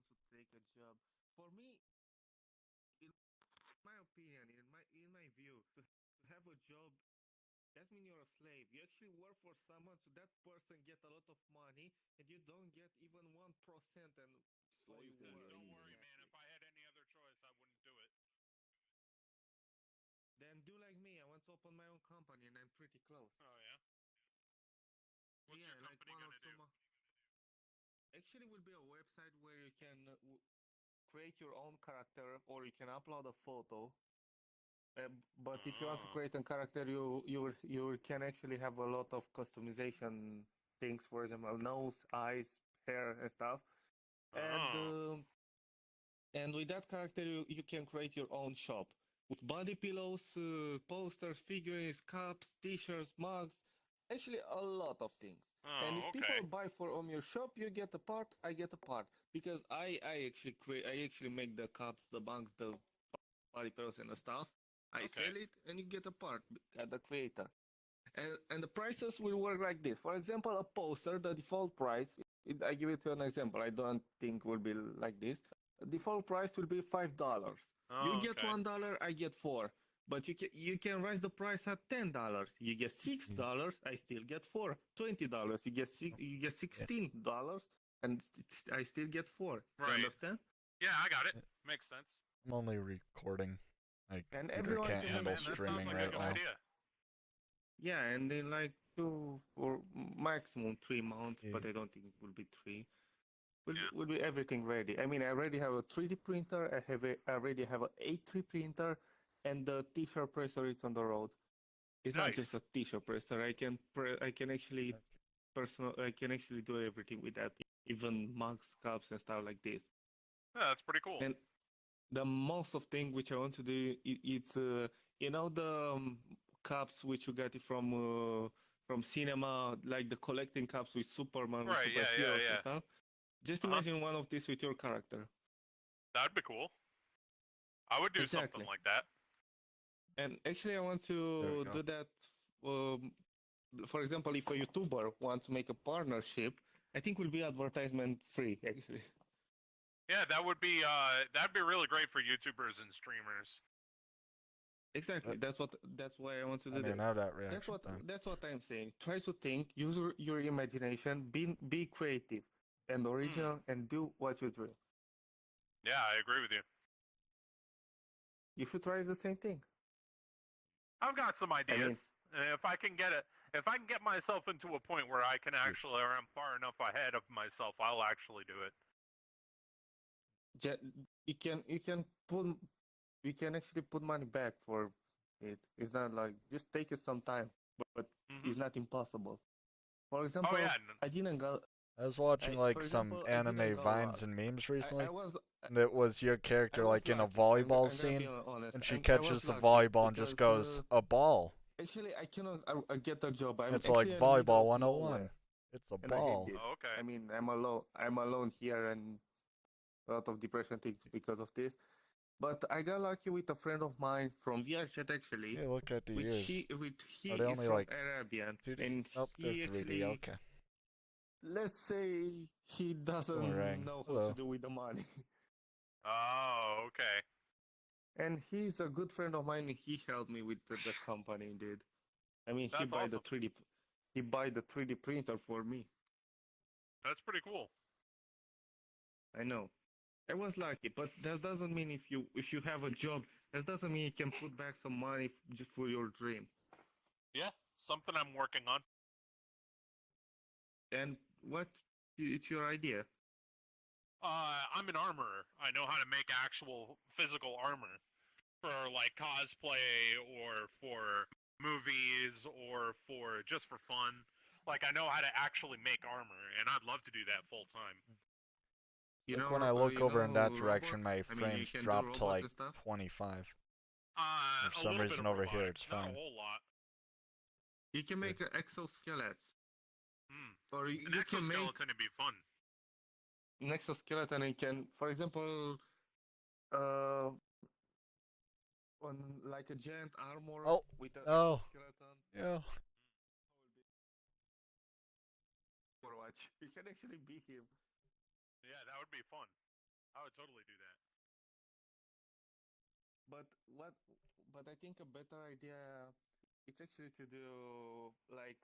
want to take a job. For me, in my opinion, in my view, to have a job, that means you're a slave. You actually work for someone, so that person get a lot of money, and you don't get even 1%, and so you Don't work. worry, man. Exactly. If I had any other choice, I wouldn't do it. Then do like me. I want to open my own company, and I'm pretty close. Oh yeah. What's Yeah, your like company one or gonna two do? months. Actually, will be a website where you can create your own character, or you can upload a photo. But if you want to Oh. create a character, you can actually have a lot of customization things. For example, nose, eyes, hair, and stuff. And Oh. um, and with that character, you can create your own shop with body pillows, posters, figurines, cups, T-shirts, mugs. Actually, a lot of things. And if Oh. people Okay. buy from your shop, you get a part. I get a part because I actually make the cups, the mugs, the body pillows, and the stuff. I Okay. sell it, and you get a part at the creator. And the prices will work like this. For example, a poster, the default price. I give it to an example. I don't think will be like this. The default price will be $5. You Oh. get Okay. $1, I get four. But you can raise the price at $10. You get $6. I still get four. $20. You get $16, and I still get four. You Right. understand? Yeah, I got it. Makes sense. I'm only recording. My And computer everyone can't can Yeah, have handle man. That sounds streaming like a right good now. idea. Yeah, and in like 2 or maximum 3 months, Yeah. but I don't think it will be three. Yeah. Will be everything ready. I mean, I already have a 3D printer. I already have a A3 printer, and the T-shirt presser is on the road. It's not just Nice. a T-shirt presser. I can actually I can actually do everything with that, even mugs, cups, and stuff like this. Yeah, that's pretty cool. And the most of thing which I want to do, it's the cups which you get it from cinema, like the collecting cups with Superman, with Right. Yeah. Yeah. superheroes and Yeah. stuff. Just Uh huh. imagine one of these with your character. That'd be cool. I would do something Exactly. like that. And actually, I want There we to go. do that. Um, for example, if a YouTuber wants to make a partnership, I think will be advertisement free. Actually, Yeah, that'd be really great for YouTubers and streamers. exactly. That's why I want to I do don't even this. have that That's reaction what time. that's what I'm saying. Try to think, use your imagination, be creative and Hmm. original, and do what you dream. Yeah, I agree with you. You should try the same thing. I've got some I ideas. mean, And if I can get myself into a point where I can actually, or I'm far enough ahead of myself, I'll actually do it. ju- you can actually put money back for it. It's not like just take it some time, but Hmm. it's not impossible. For Oh example, yeah. I didn't go. I was watching like For some example, I didn't anime go vines lot. and memes I recently, was and it was your I character was like in a lucky. volleyball I'm gonna be scene, honest. and she I was catches the lucky volleyball and just because goes, a ball. actually I cannot get a job. It's like In the middle volleyball of 101. nowhere, It's a and I hate ball. this. Oh, okay. I mean, I'm alone. I'm alone here, and a lot of depression things because of this. But I got lucky with a friend of mine from VRchat actually, Hey, look at the ears. which he Are they is only from like Arabian, 2D? and Nope, they're he 3D. actually, Okay. let's say, he doesn't Boomerang. know how to Hello. do with the money. Oh, okay. And he's a good friend of mine. He helped me with the company, indeed. I mean, That's awesome. he buy the 3D printer for me. That's pretty cool. I know. I was lucky, but that doesn't mean if you have a job, that doesn't mean you can put back some money just for your dream. Yeah, something I'm working on. And what it's your idea? I'm an armorer. I know how to make actual physical armor for like cosplay or for movies or for just for fun. Like I know how to actually make armor, and I'd love to do that full time. Like when I look You over in that know direction, robots? my I mean, you frames can do drop to robots like and stuff. 25. For A some little bit reason of over here robotics, it's not a fine. whole lot. You can make exoskeletons, Hmm. or An you can make exoskeleton would be fun. an exoskeleton. And can, for example, uh, on like a giant armor Oh, with an no. exoskeleton. Yeah. Overwatch. You can actually be him. Yeah, that would be fun. I would totally do that. But what? But I think a better idea it's actually to do like,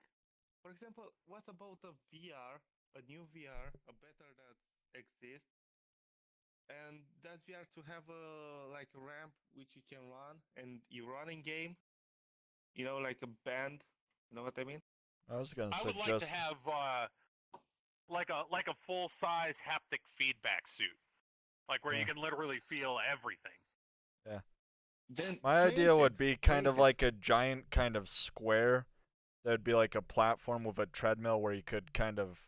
for example, what about a VR, a new VR, a better that exists, and that VR to have a like a ramp which you can run and you run in game, like a band. You know what I mean? I was gonna I would like to suggest. have like a full size haptic feedback suit, like where you Yeah. can literally feel everything. Yeah. Then My idea would be kind of create it. like a giant kind of square. There'd be like a platform with a treadmill where you could kind of,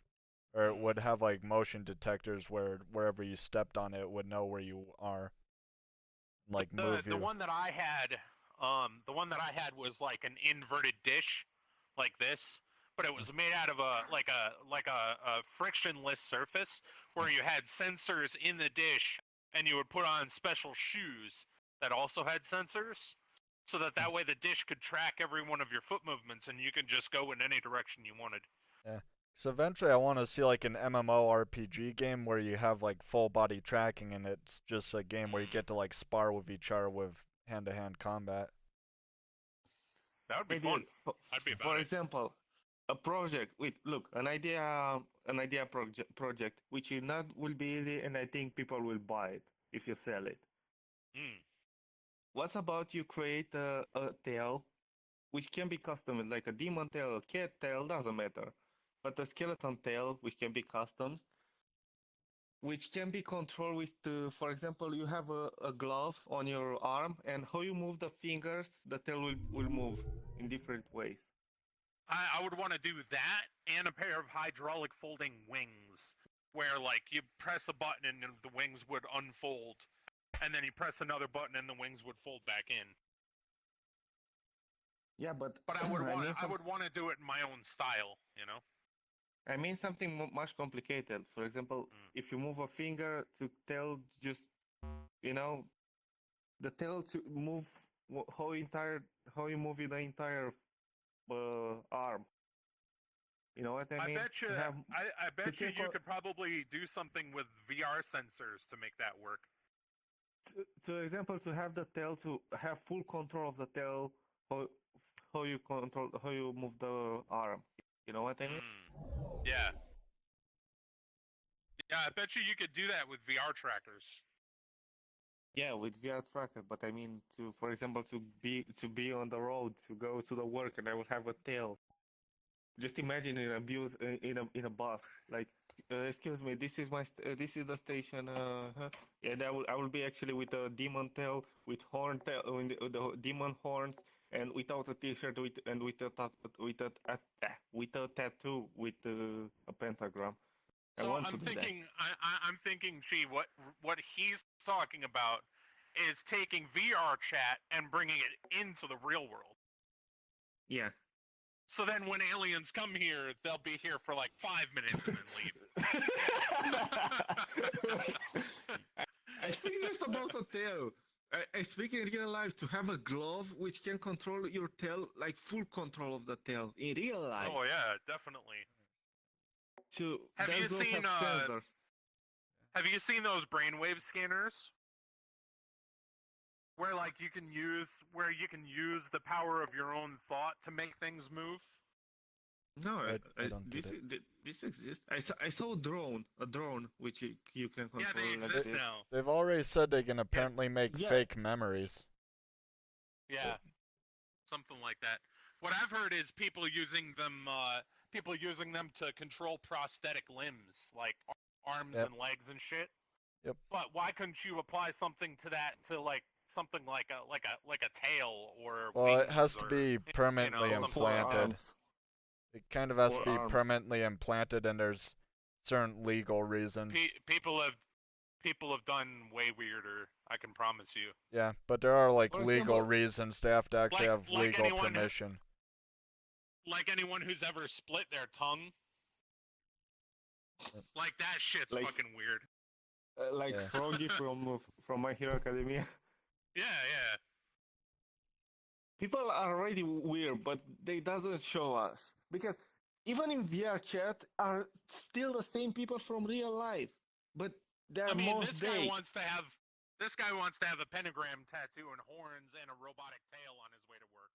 or it would have like motion detectors where wherever you stepped on it would know where you are, like move The you. one that I had, the one that I had was like an inverted dish, like this, but it was made out of a frictionless surface where you had sensors in the dish, and you would put on special shoes that also had sensors, so that way the dish could track every one of your foot movements, and you could just go in any direction you wanted. Yeah. So eventually I want to see like an MMORPG game where you have like full body tracking and it's just a game where you get to like spar with each other with hand-to-hand combat. That would be Hey, fun. dude, I'd be about for it. example, a project. Wait, look, an idea project, which is not will be easy, and I think people will buy it if you sell it. What about you create a tail, which can be custom, like a demon tail, a cat tail, doesn't matter, but a skeleton tail, which can be custom, which can be controlled with, for example, you have a glove on your arm, and how you move the fingers, the tail will move in different ways. I would want to do that and a pair of hydraulic folding wings, where like you press a button and the wings would unfold, and then you press another button and the wings would fold back in. Yeah, but I would want to do it in my own style, you know. I mean something much complicated. For example, if you move a finger to tell just, the tail to move how you move the entire arm. You know what I mean? I bet you could probably do something with VR sensors to make that work. For example, to have the tail to have full control of the tail, how you move the arm. You know what I mean? Yeah. Yeah, I bet you could do that with VR trackers. Yeah, with VR tracker, but I mean for example, to be on the road, to go to the work, and I will have a tail. Just imagine in a bus, like, excuse me, this is this is the station, and I will be actually with a demon tail, with horn tail, with the demon horns, and without a t-shirt, with a tattoo with a pentagram. So I'm thinking, gee, what he's talking about is taking VRchat and bringing it into the real world. Yeah. So then when aliens come here, they'll be here for like 5 minutes and then leave. I speak just about a tail. I speak in real life to have a glove which can control your tail, like full control of the tail in real life. Oh yeah, definitely. Have you seen those brainwave scanners? Where like you can use the power of your own thought to make things move? No, I don't this exists. I saw a drone which you can control. Yeah, they exist now. They've already said they can apparently make fake memories. Yeah, something like that. What I've heard is people using them to control prosthetic limbs, like arms and legs and shit. Yep. But why couldn't you apply something to that, to like something like a tail or well, wings, it has to be permanently implanted. It kind of has to be permanently implanted, and there's certain legal reasons. People have done way weirder, I can promise you. Yeah, but there are like legal reasons. They have to actually have legal permission. Like anyone who's ever split their tongue. Like that shit's fucking weird. Froggy from My Hero Academia. Yeah. People are already weird, but they doesn't show us. Because even in VRchat are still the same people from real life. But They're most this guy big. wants to have a pentagram tattoo and horns and a robotic tail on his way to work.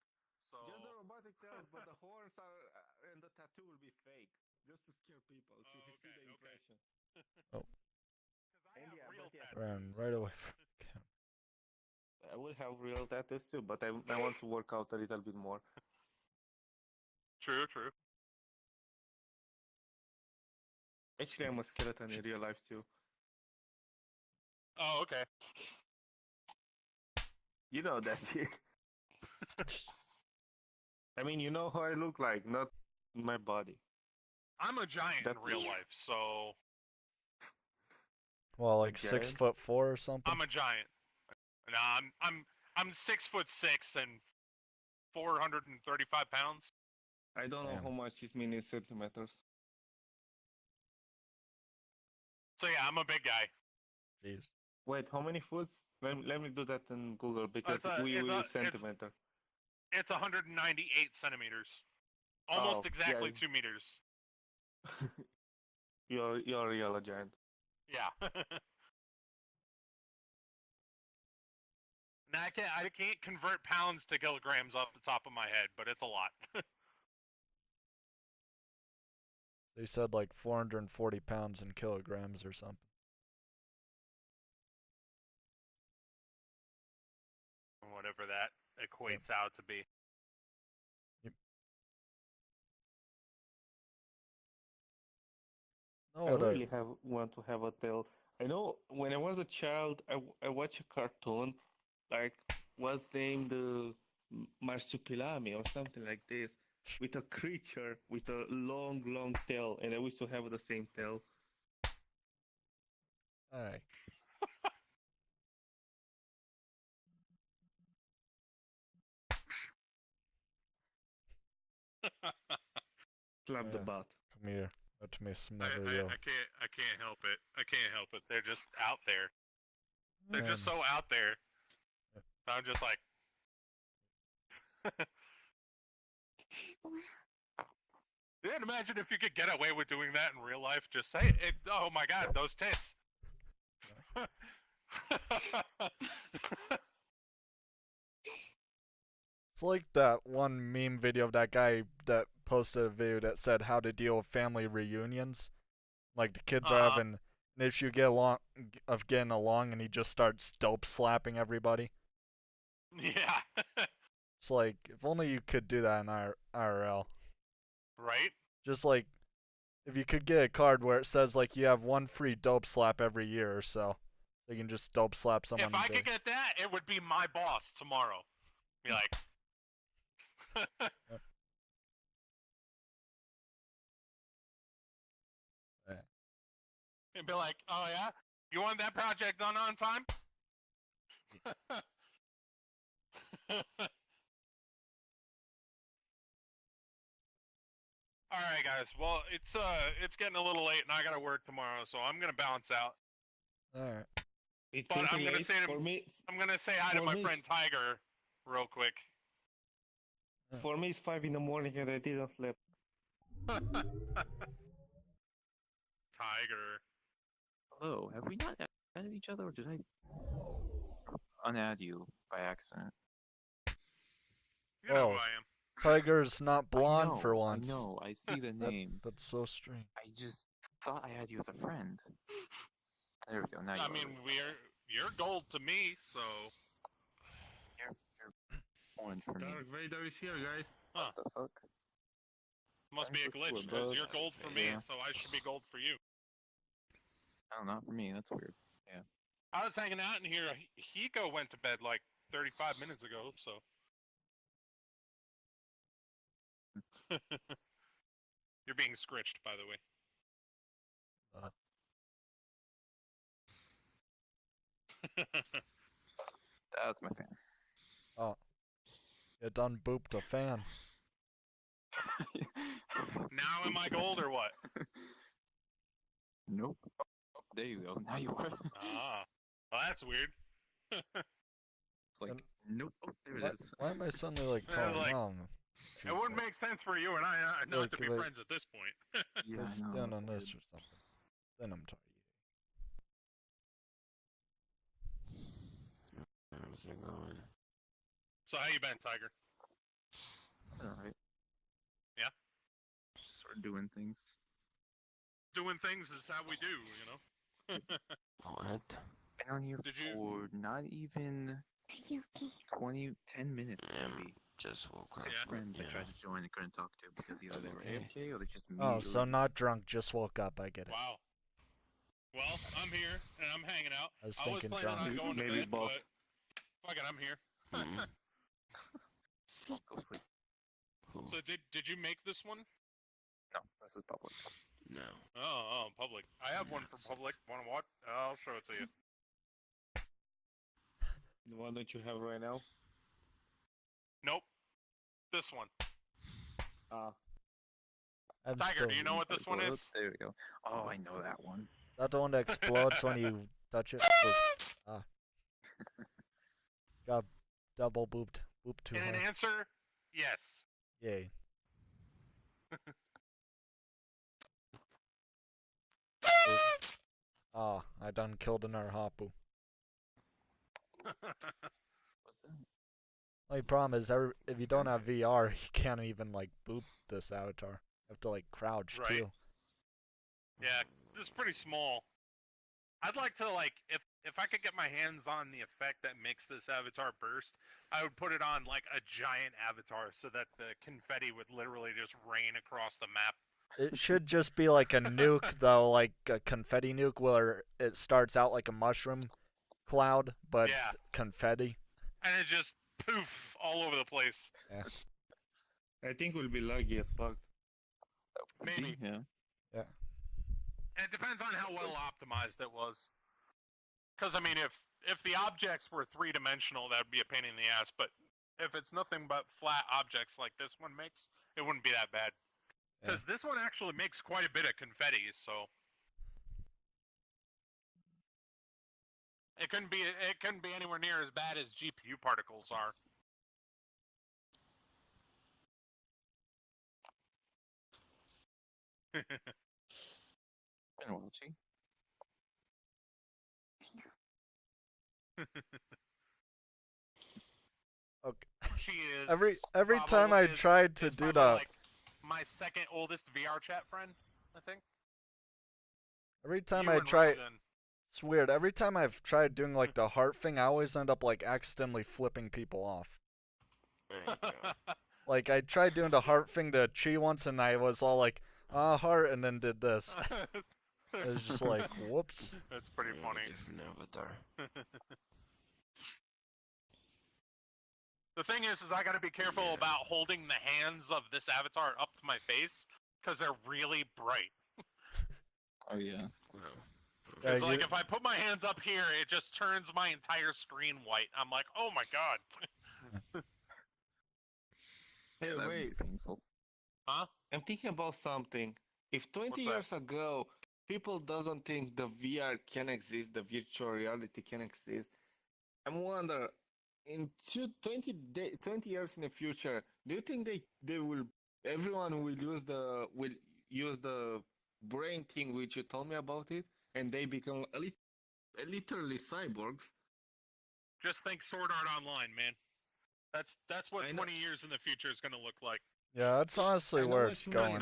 So Just the robotic tails, but the horns are and the tattoo will be fake, just to scare people. To Oh, see the okay. impression. Oh, because I And have yeah, real but yeah. ran tattoos. right away So. from the camera. I will have real tattoos too, but I want to work out a little bit more. True, true. Actually, I'm a skeleton in real life too. Oh, okay. You know that. I mean, you know how I look like, not my body. I'm a giant That's- in real life, so Well, A like giant? 6'4" or something. I'm a giant. No, I'm 6'6" and 435 pounds. I don't know Damn. how much is mean in centimeters. So yeah, I'm a big guy. Jeez. Wait, how many foot? Let me do that in Google because we use centimeter. It's 198 centimeters, almost Oh, exactly yeah. 2 meters. You're real a giant. Yeah. Now I can't convert pounds to kilograms off the top of my head, but it's a lot. They said like 440 pounds in kilograms or something. Whatever that equates out to be. No, I what really want to have a tail. I know when I was a child, I watched a cartoon, like was named Marsupilami or something like this, with a creature with a long, long tail, and I wish to have the same tail. Alright. Slap the butt. Come here. Let me I smother you. can't help it. I can't help it. They're just out there. They're Man. just so out there. I'm just like. Yeah, imagine if you could get away with doing that in real life. Just say, "Oh my God, those tits." It's like that one meme video of that guy that posted a video that said how to deal with family reunions. Like the kids are having an issue of getting along, and he just starts dope slapping everybody. Yeah. It's like if only you could do that in IRL. Right? Just like if you could get a card where it says like you have one free dope slap every year or so. So you can just dope slap someone. If I could get that, it would be my boss tomorrow. Be like. And be like, "Oh yeah, you want that project done on time?" All right, guys. Well, it's getting a little late, and I gotta work tomorrow, so I'm gonna bounce out. All right. It's But I'm gonna late say for me. I'm gonna say hi to for my me, friend Tiger, real quick. For me, it's 5 in the morning and I didn't sleep. Tiger. Hello, have we not added each other, or did I unadd you by accident? You know who I am. Tiger's not blonde I know, for once. I know, I see the name. That's so strange. I just thought I had you as a friend. There we go, now you I are. mean, you're gold to me, so. You're orange for me. Dark Vader is here, guys. Huh. What the fuck? Must be a glitch, because you're gold for me, Yeah. so I should be gold for you. Oh, not for me, that's weird. Yeah. I was hanging out in here. Hiko went to bed like 35 minutes ago, so. You're being scritched, by the way. That's my fan. Oh. You done booped a fan. Now am I gold or what? Nope. Oh, there you go, now you are. Ah. Well, that's weird. It's like, And- nope, oh, there it is. Why am I suddenly like Yeah, calling like- mom? It wouldn't make sense for you and I not to be Like- friends at this point. Yeah, Let's I know. stand that's on this weird. or something. Then I'm tired. How's it going? So how you been, Tiger? Alright. Yeah? Just sort of doing things. Doing things is how we do, you know? What? Been on here Did you- for not even 10 minutes, Yeah, maybe. just woke up. 6 Yeah. friends I Yeah. tried to join and couldn't talk to because either they were Okay. AFK or they just Oh, immediately. so not drunk, just woke up. I get it. Wow. Well, I'm here and I'm hanging out. I was I was thinking planning on drunk. going to Maybe bed, both. but fuck it, I'm here. Hmm? Go sleep. Who? So did you make this one? No, this is public. No. Oh, public. I have one for public. Want to watch? I'll show it to you. The one that you have right now? Nope. This one. I'm Tiger, still... do you know what this one is? There we go. Oh, I know that one. Is that the one that explodes when you touch it? Ah. Got double booped. Booped to And an her. answer? Yes. Yay. Ah, I done killed another Hapu. What's that? Only problem is, if you don't have VR, you can't even, like, boop this avatar. You have to, like, crouch, Right. too. Yeah, this is pretty small. I'd like to, like, if I could get my hands on the effect that makes this avatar burst, I would put it on, like, a giant avatar so that the confetti would literally just rain across the map. It should just be like a nuke, though, like a confetti nuke, where it starts out like a mushroom cloud, but Yeah. it's confetti. And it just poof all over the place. I think we'll be lucky as fuck. Maybe. Yeah. And it depends on how well optimized it was. Because, I mean, if the objects were three-dimensional, that would be a pain in the ass, but if it's nothing but flat objects like this one makes, it wouldn't be that bad. Because this one actually makes quite a bit of confetti, so... It couldn't be anywhere near as bad as GPU particles are. Been a while, Chi. Okay. She is Every time I tried to do the like my second oldest VRchat friend, I think. every time You I and try, Raylan. it's weird. Every time I've tried doing like the heart thing, I always end up like accidentally flipping people off. There you go. Like I tried doing the heart thing to Chi once, and I was all like, heart, and then did this. It was just like, whoops. That's pretty Yeah, funny. Different avatar. The thing is I gotta be careful Yeah. about holding the hands of this avatar up to my face, because they're really bright. Oh, yeah. Wow. Yeah, It's like you- if I put my hands up here, it just turns my entire screen white. I'm like, oh my god. Hey, That'd wait. be painful. Huh? I'm thinking about something. If 20 What's years ago people doesn't think the VR can exist, the virtual reality can exist, I'm wonder in 20 years in the future, do you think everyone will use the brain thing which you told me about it, and they become literally cyborgs? Just think Sword Art Online, man. That's what I know. 20 years in the future is gonna look like. Yeah, that's honestly I know where what it's you mean. going.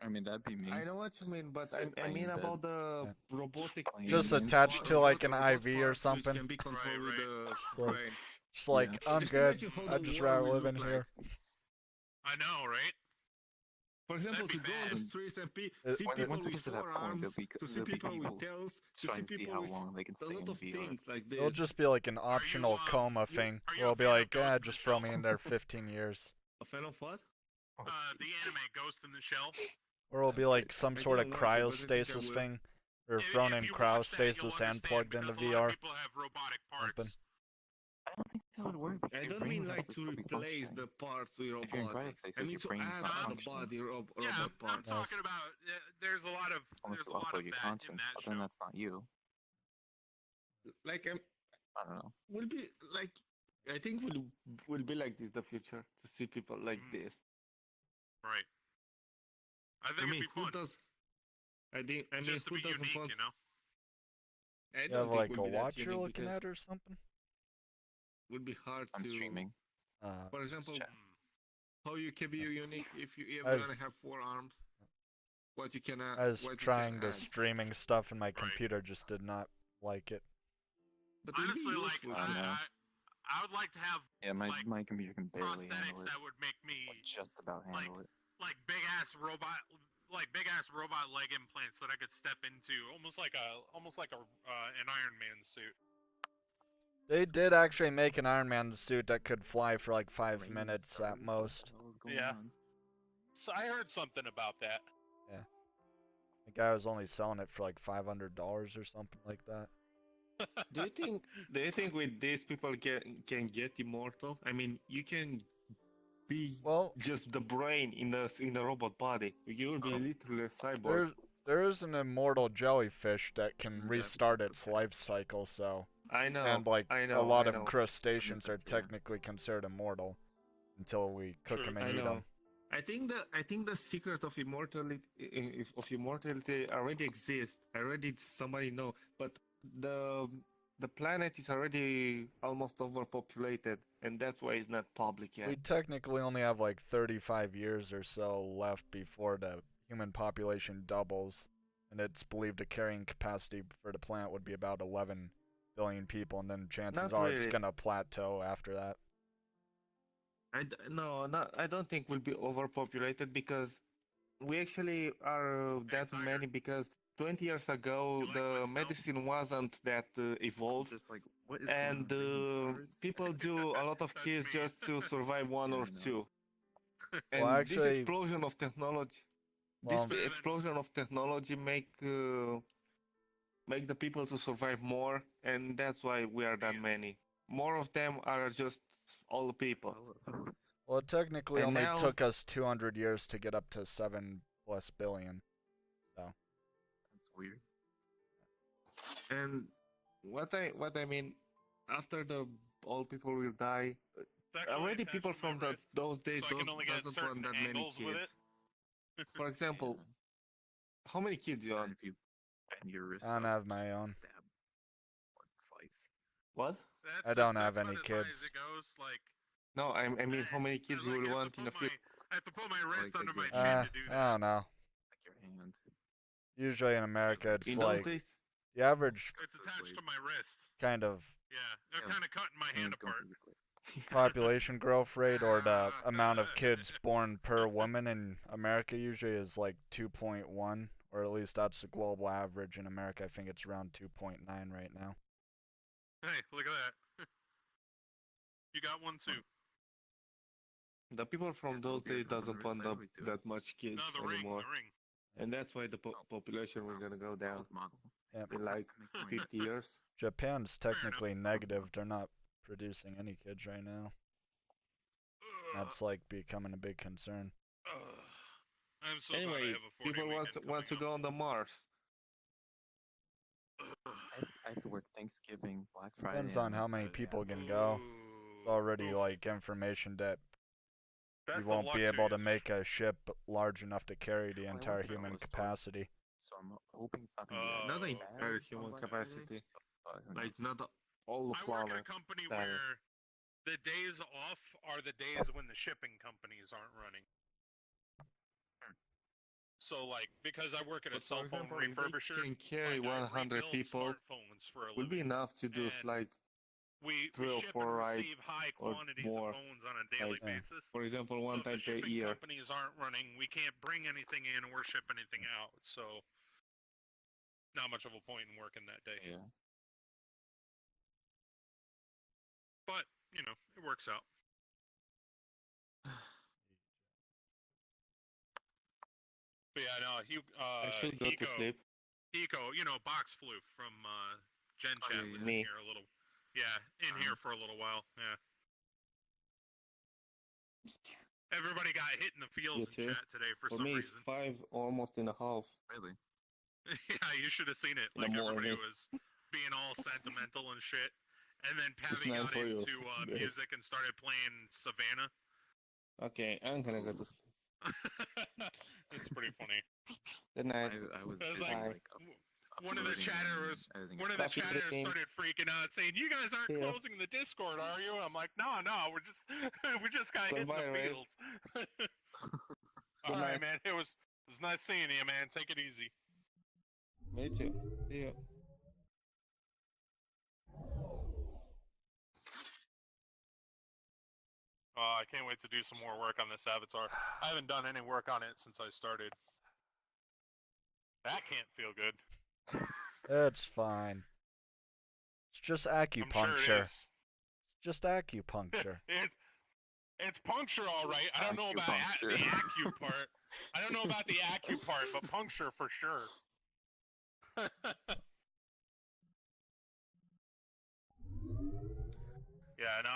I mean, that'd be me. I know what you mean, but Sit I playing mean in about bed. the Yeah. robotic Playing Just games. attached to like an robot IV or parts which something. can be controlled with the So- brain. Just like, Yeah. I'm Just good. imagine how I'd the just world rather will live in look here. I know, right? For example, That'd to be go on the bad. streets and see When- people once it with gets to that point, forearms, there'll be to see there'll be people people with tails, to see trying to see people how with long they can a stay lot in of VR. things like this. It'll just be like an optional coma you- thing. are you Where a it'll be fan of like, Ghost in the just throw Shell? me in there 15 years. A fan of what? The anime Ghost in the Shell. Or it'll be like some I sort of didn't watch it, but I think I cryostasis will. thing. Or thrown in If you watch that, you'll cryostasis and understand, plugged into because a lot of VR. people have robotic parts. Something. I don't think that would work. Because I your don't brain mean would like have to to still be replace functioning. the parts with If you're in robotics. I cryostasis, mean your to brain's add not to the functioning. body robot Yeah, I'm parts. Yes. talking about. There's a lot of Unless there's a you lot upload of your that in conscience, that but show. then that's not you. Like I don't know. will be like I think will be like this the future to see people like Mm. this. Right. I think I mean, it'd be who fun. does? I mean, Just to who be doesn't unique, want? you know. I You don't have think like we'll a be that watch you're unique looking because at or something? would be hard I'm to. streaming. For example, chat. how you can be unique if you I only was- have 4 arms. What you can. I was what trying you the can add. streaming stuff and my Right. computer just did not like it. But it would be Honestly, like useful. I know. I would like to have Yeah, my like, my computer can barely handle prosthetics it. that would make me Like, just about handle it. like big ass robot leg implants that I could step into, almost like an Iron Man suit. They did actually make an Iron Man suit that could fly for like 5 Rain minutes stars, at most. What the hell is going Yeah. on? So I heard something about that. The guy was only selling it for like $500 or something like that. Do you think with this people can get immortal? I mean, you can be Well, just the brain in the robot body. You will be literally a cyborg. there's an immortal jellyfish that can Is that restart because its of life cycle, so I know. and like I know. a lot I of know. crustaceans are Yeah. technically considered immortal until we cook True. them I and eat know. them. I think the secret of immortality already exists. Already somebody know, but the planet is already almost overpopulated, and that's why it's not public yet. We technically only have like 35 years or so left before the human population doubles, and it's believed the carrying capacity for the planet would be about 11 billion people, and then chances Not are it's really. gonna plateau after that. I don't think we'll be overpopulated because we actually are that Tiger. many because 20 years ago You like the myself? medicine wasn't that evolved, Just like, what is and going on? Raining stars? people do a lot of That's kids me. just to survive one Yeah, or I know. two. Well, And actually- this explosion of technology, Well, this explosion of technology make the people to survive more, and that's why we are that Yes. many. More of them are just old people. All of those. well, it technically And only now- took us 200 years to get up to 7+ billion. That's weird. And what I mean, after the old people will die, It's actually already attached people to my from wrist, those days so I can only get doesn't certain want that many angles with kids. it. For example, Yeah. how many kids you And want? if you bend your wrist, I don't up, have my just own. Stab or slice. What? That's I don't that's have about any as high as kids. it goes. Like, No, I mean how many kids you like, will I have want to in the put future? I have to put my wrist Like under my your chin hand. to do I that. don't know. Like your hand. Usually in America, it's In like those days, the average It's attached to my wrist. kind of Yeah, they're Yeah. kind of cutting my hand Hands going apart. pretty quick. population growth rate or the amount of kids born per woman in America usually is like 2.1, or at least that's the global average. In America, I think it's around 2.9 right now. Hey, look at that. You got one too. the people from Yeah, those those days guys from doesn't the want Ritz, I always do it. that much kids No, the ring, anymore, the ring. and that's why the Oh. population will gonna go down Model. Yep. in like Make money. 50 years. Japan's Fair enough. technically negative. They're not producing any kids right now. That's like becoming a big concern. I'm so glad I Anyway, have a 40 people want to go on the Mars. I have to work Thanksgiving, Black Friday. Depends on and how many Saturday. people can go. It's already like information that we won't be able to make a ship large enough to carry the Well, I entire work in a human store. capacity. So I'm hoping it's not gonna be Not the that entire bad human on Black Friday, capacity, but who like knows? not all the I work at a planet. company planet. where the days off are the days when the shipping companies aren't running. So, like, because I work at a But cell for phone example, if they refurbisher, can carry like, I 100 rebuild people, smartphones for a will be living. enough to do And like We 3 or ship 4 and rides, receive high or quantities more. of phones on a daily Like, basis. for example, So one if the time per shipping year. companies aren't running, we can't bring anything in or ship anything out. So, not much of a point in working that day. Yeah. But, you know, it works out. But yeah, no, I should go to sleep. Hiko, you know, Box Flu from Gen Oh, Chat yeah, was yeah. in Me. here a little. Yeah, in here for a little while. Yeah. Everybody got hit in the feels You in too? chat today for For some me, it's reason. 5 almost and a half. Really? Yeah, you should have seen it. In the Like everybody morning. was being all sentimental and shit. And then It's Pavi 9 got for you. into Great. music and started playing Savannah. Okay, I'm gonna go to sleep. It's pretty funny. Good night. I was It was busy, like, Bye. like one of the Editing chatters, editing. one of the Coffee chatters break. started freaking out, saying, "You guys aren't Yeah. closing the Discord, are you?" I'm like, "No, we're just kind of hitting Goodbye, the Ray. feels." All Good right, night. man. It was nice seeing you, man. Take it easy. Me too. See ya. I can't wait to do some more work on this avatar. I haven't done any work on it since I started. That can't feel good. It's fine. It's just I'm acupuncture. sure it is. Just acupuncture. It's puncture, all right. I don't know about the acu part. I don't know about the acu part, but puncture for sure. Yeah, no,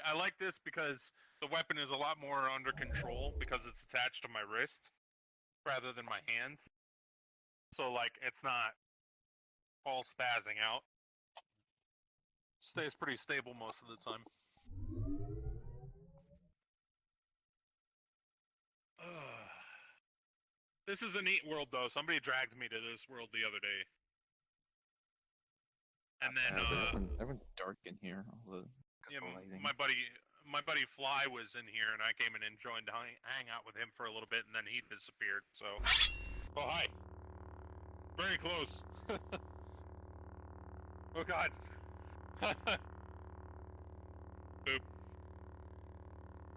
I like this because the weapon is a lot more under control because it's attached to my wrist rather than my hands. So, like, it's not all spazzing out. Stays pretty stable most of the time. This is a neat world, though. Somebody dragged me to this world the other day. And then, everyone's dark in here. All the yeah, lighting. my buddy Fly was in here, and I came in and joined to hang out with him for a little bit, and then he disappeared. So, oh hi, very close. Oh god. Boop.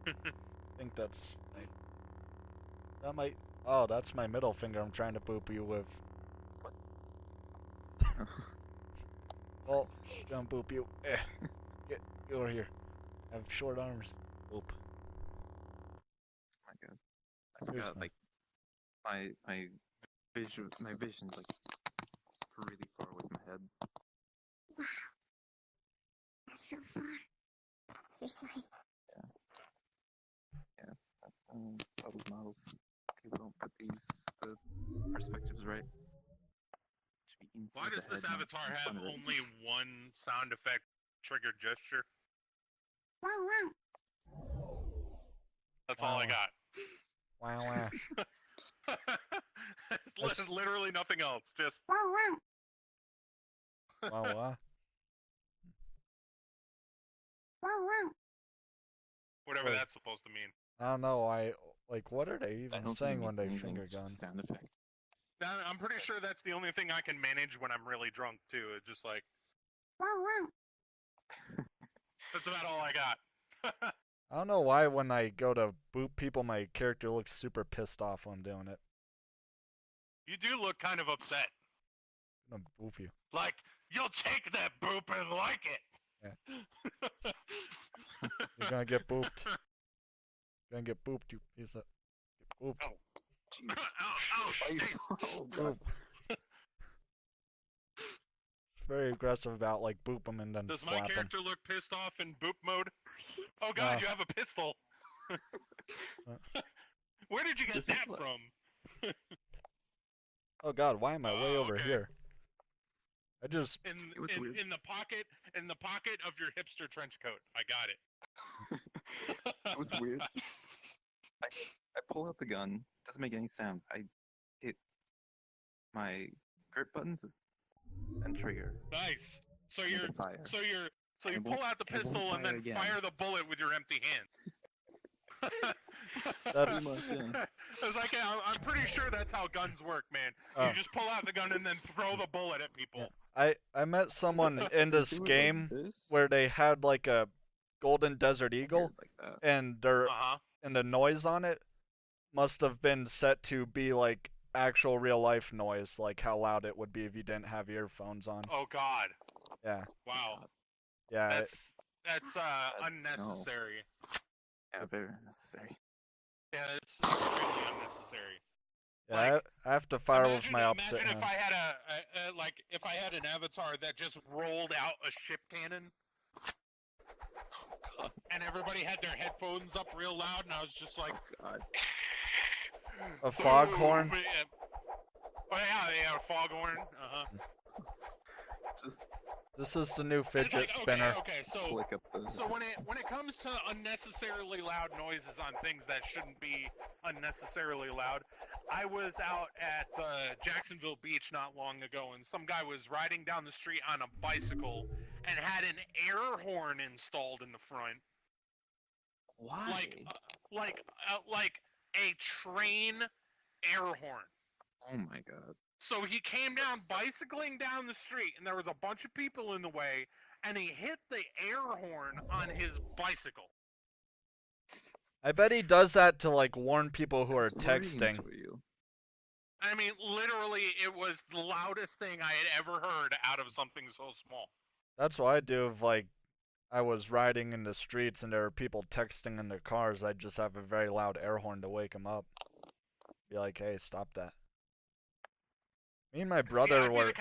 I think that's... That might... Oh, that's my middle finger I'm trying to boop you with. Oh, gonna boop you. Get over here. I have short arms. Boop. My god. I forgot, like, my vision's like really far away from my head. Wow. That's so far. Here's mine. Those models. People don't put the perspectives right. Should be inside Why does the this head, not avatar in have front of it. only one sound effect triggered gesture? Wow, wow. That's all I got. Wow, There's literally nothing else. Just Wow, wow. wow. Wow. Wow, wow. whatever Wait. that's supposed to mean. I don't know. Like, what are they I even don't think saying it when means they anything, finger it's just gun? a sound effect. I'm pretty sure that's the only thing I can manage when I'm really drunk too. It's just like Wow, wow. that's about all I got. I don't know why when I go to boop people, my character looks super pissed off when I'm doing it. You do look kind of upset. I'm gonna boop you. Like you'll take that boop and like it. You're gonna get booped. Gonna get booped, you piece of... Get booped. Oh. Jeez. Ow, Spice. hey. Oh, God. Boop. Very aggressive about, like, boop them and then Does slap my them. character look pissed off in boop mode? Oh, shit. Oh god, No. you have a pistol. Where did you get Just that look. from? Oh god, why am I way over okay. here? I just... In It was weird. in the pocket of your hipster trench coat. I got it. It was weird. I pull out the gun. Doesn't make any sound. I hit my grip buttons and trigger. Nice. So and you're then fire. so you It pull won't- out the it won't pistol and fire then again. fire the bullet with your empty hand. That's... Pretty much, yeah. I was like, yeah, I'm pretty sure that's how guns work, man. Oh. You just pull out the gun and then throw the bullet at people. Yeah. I met someone in They this do it like game this, where they had, like, a golden desert eagle, weird like that. and their... Uh-huh. and the noise on it must have been set to be, like, actual real-life noise, like how loud it would be if you didn't have earphones on. Oh god. Yeah. Wow. Yeah. That's unnecessary. Yeah, very unnecessary. Yeah, it's extremely unnecessary. Yeah, like, I have to fire with my opposite Imagine hand. if I had if I had an avatar that just rolled out a ship cannon, God. and everybody had their headphones up real loud, and I was just like, God. A foghorn? "Boom," yeah. Oh yeah, a foghorn. Just This is the new It's fidget like, spinner. okay, so flick up the. when it comes to unnecessarily loud noises on things that shouldn't be unnecessarily loud, I was out at Jacksonville Beach not long ago, and some guy was riding down the street on a bicycle and had an air horn installed in the front, Why? like a train air horn. Oh my god. So he came down bicycling down the street, and there was a bunch of people in the way, and he hit the air horn on his bicycle. I bet he does that to like warn people who are That's worrying texting. for you. I mean, literally, it was the loudest thing I had ever heard out of something so small. That's what I do if like I was riding in the streets and there were people texting in their cars. I'd just have a very loud air horn to wake them up. Be like, hey, stop that. Me and my brother I'd were. be the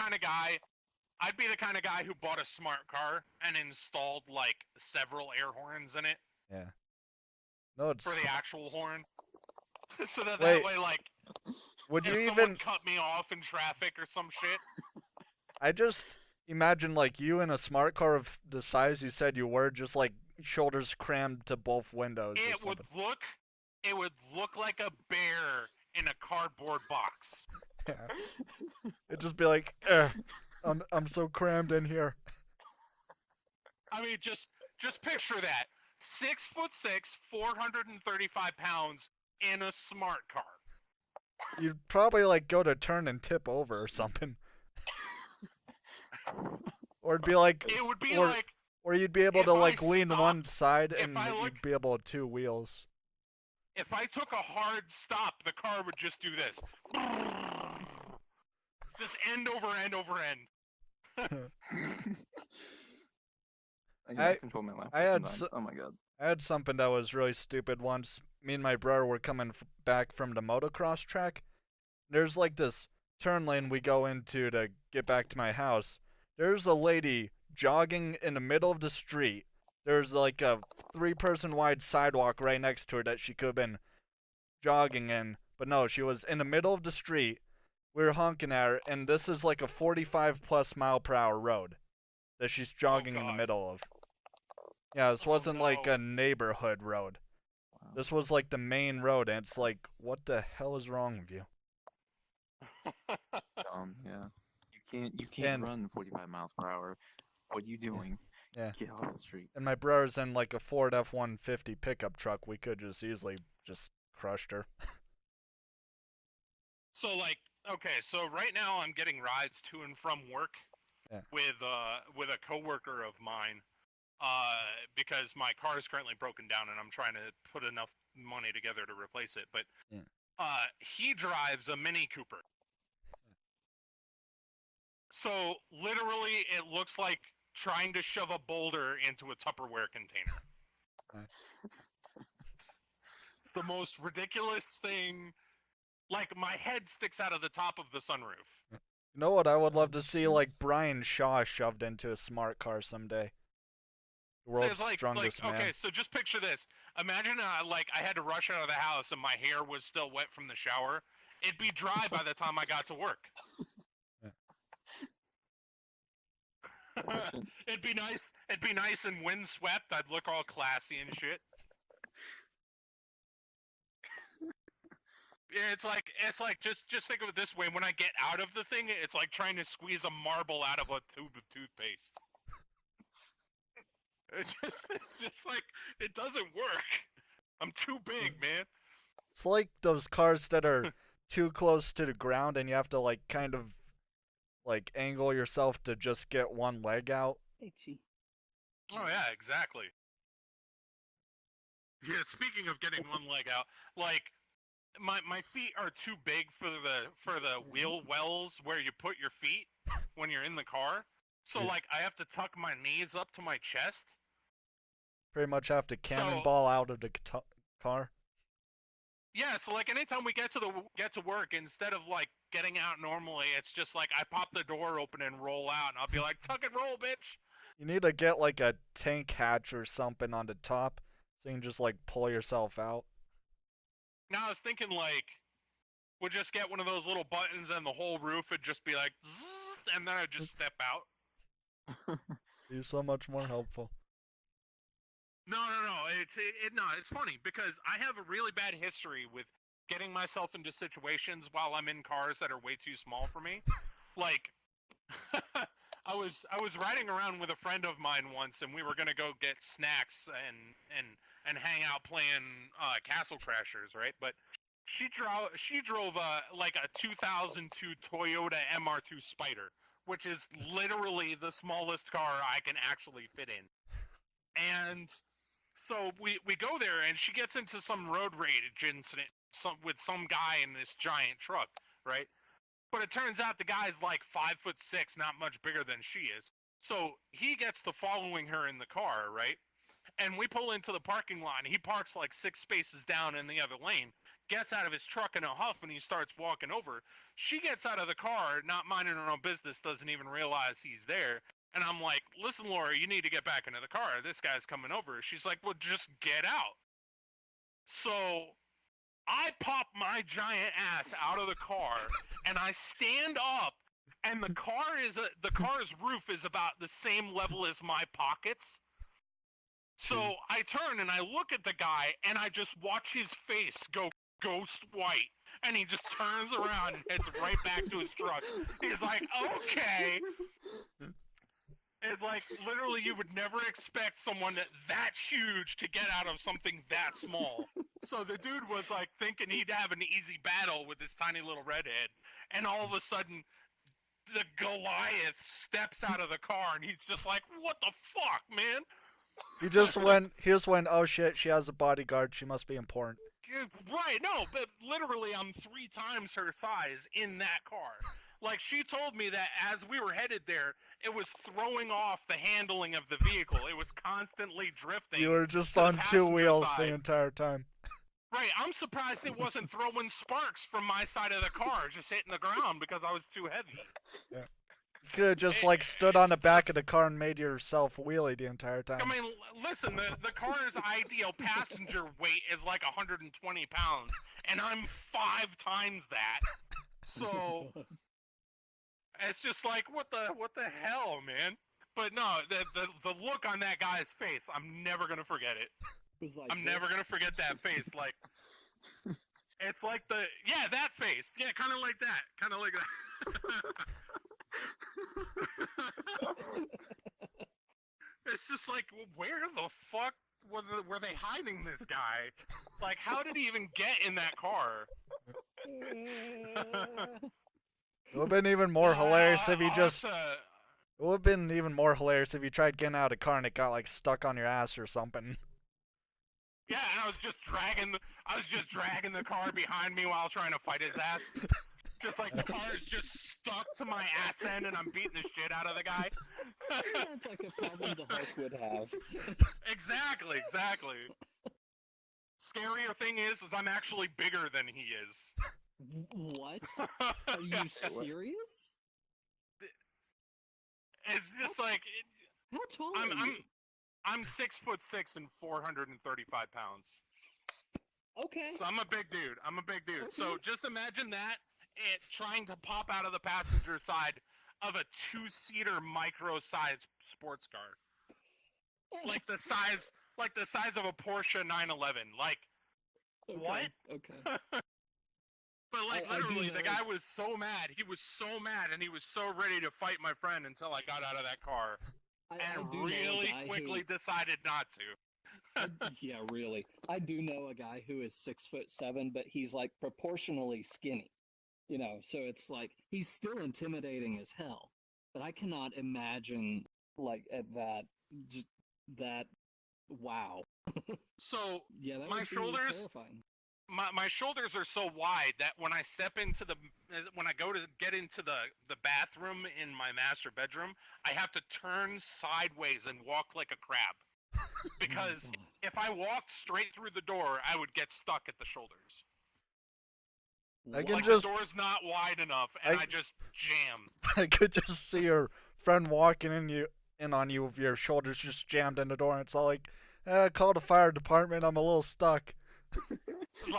kind of guy who bought a smart car and installed like several air horns in it Yeah. No, it's. for the actual horn, so that Wait, way, like, would if you someone even? cut me off in traffic or some shit, I just imagine like you in a smart car of the size you said you were, just like shoulders crammed to both windows or it would something. look like a bear in a cardboard box. Yeah. It'd just be like, I'm so crammed in here. I mean, just picture that: 6'6", 435 pounds in a smart car. You'd probably like go to turn and tip over or something. Or it'd be like, It would be or, like or you'd be able if to I like lean stopped- one side if and I look- you'd be able to two wheels. if I took a hard stop, the car would just do this, just end over end over end. I cannot control my laughter I had sometimes. Oh my god. I had something that was really stupid once. Me and my brother were coming back from the motocross track. There's like this turn lane we go into to get back to my house. There's a lady jogging in the middle of the street. There's like a 3-person wide sidewalk right next to her that she could have been jogging in. But no, she was in the middle of the street. We were honking at her, and this is like a 45+ mph road that she's jogging in the God. middle of. Yeah, this wasn't like no. a neighborhood road. Wow. This was like the main road, and it's like, what the hell is wrong with you? Yeah. You can't And- run 45 miles per hour. What are you doing? Yeah. Get off the street. And my brother's in like a Ford F-150 pickup truck. We could just easily just crushed her. So like, okay, so right now I'm getting rides to and from work Yeah. with a coworker of mine, because my car is currently broken down and I'm trying to put enough money together to replace it. But Yeah. he drives a Mini Cooper. So literally, it looks like trying to shove a boulder into a Tupperware container. It's the most ridiculous thing. Like, my head sticks out of the top of the sunroof. You know what I would love to see? Like Brian Shaw shoved into a smart car someday. The So world's it's like, strongest man. okay, so just picture this. Imagine, like, I had to rush out of the house and my hair was still wet from the shower. It'd be dry by the time I got to work. Imagine- It'd be nice and windswept. I'd look all classy and shit. It's like just think of it this way. When I get out of the thing, it's like trying to squeeze a marble out of a tube of toothpaste. It's just like, it doesn't work. I'm too big, man. It's like those cars that are too close to the ground and you have to like kind of like angle yourself to just get one leg out. Oh yeah, exactly. Yeah, speaking of getting one leg out, like my feet are too big for the wheel wells where you put your feet when you're in the car. So Yeah. like I have to tuck my knees up to my chest. Pretty much have to cannonball out of the car. Yeah, so like anytime we get to work, instead of like getting out normally, it's just like I pop the door open and roll out, and I'll be like, tuck and roll, bitch. You need to get like a tank hatch or something on the top so you can just like pull yourself out. Now I was thinking like, we'll just get one of those little buttons and the whole roof would just be like, zzz, and then I'd just step out. He's so much more helpful. No. It's funny because I have a really bad history with getting myself into situations while I'm in cars that are way too small for me. Like, I was riding around with a friend of mine once, and we were gonna go get snacks and hang out playing Castle Crashers, right? But she drove like a 2002 Toyota MR2 Spider, which is literally the smallest car I can actually fit in. And so we go there, and she gets into some road rage incident with some guy in this giant truck, right? But it turns out the guy's like 5'6", not much bigger than she is. So he gets to following her in the car, right? And we pull into the parking lot, and he parks like 6 spaces down in the other lane, gets out of his truck in a huff, and he starts walking over. She gets out of the car, not minding her own business, doesn't even realize he's there. And I'm like, listen, Laura, you need to get back into the car. This guy's coming over. She's like, well, just get out. So I pop my giant ass out of the car, and I stand up, and the car's roof is about the same level as my pockets. So I turn and I look at the guy, and I just watch his face go ghost white, and he just turns around and heads right back to his truck. He's like, okay. It's like, literally, you would never expect someone that huge to get out of something that small. So the dude was like thinking he'd have an easy battle with this tiny little redhead, and all of a sudden, the Goliath steps out of the car, and he's just like, what the fuck, man? He just went, oh shit, she has a bodyguard, she must be important. Right, no, but literally I'm 3 times her size in that car. Like, she told me that as we were headed there, it was throwing off the handling of the vehicle. It was constantly drifting. You were just to the on 2 passenger wheels side. the entire time. Right, I'm surprised it wasn't throwing sparks from my side of the car, just hitting the ground because I was too heavy. Yeah. You could have just like stood on the back of the car and made yourself wheelie the entire time. I mean, listen, the car's ideal passenger weight is like 120 pounds, and I'm 5 times that. So it's just like, what the hell, man? But no, the look on that guy's face, I'm never gonna forget it. Like I'm never gonna forget that face. Like, it's like that face. Yeah, kind of like that. Kind of like that. It's just like, where the fuck were they hiding this guy? Like, how did he even get in that car? It would have been even more hilarious if he just... To... It would have been even more hilarious if you tried getting out of the car and it got like stuck on your ass or something. Yeah, and I was just dragging the car behind me while trying to fight his ass. Just like the car's just stuck to my ass end, and I'm beating the shit out of the guy. Sounds like a problem the Hulk would have. Exactly. Scarier thing is I'm actually bigger than he is. What? Are you serious? It's just like... How tall are you? I'm 6'6" and 435 pounds. Okay. So I'm a big dude. Okay. So just imagine that, trying to pop out of the passenger side of a 2-seater micro-sized sports car. Like the size of a Porsche 911. Like, okay. what? Okay. But like, literally, the guy was so mad. He was so mad, and he was so ready to fight my friend until I got out of that car. And really quickly decided not to. Yeah, really. I do know a guy who is 6'7", but he's like proportionally skinny. You know, so it's like he's still intimidating as hell. But I cannot imagine like at that. Wow. So yeah, that my would be shoulders. terrifying. My shoulders are so wide that when I go to get into the bathroom in my master bedroom, I have to turn sideways and walk like a crab. Because if I walked straight through the door, I would get stuck at the shoulders. The door's not wide enough, and I just jam. I could just see your friend walking in on you with your shoulders just jammed in the door, and it's all like, call the fire department, I'm a little stuck.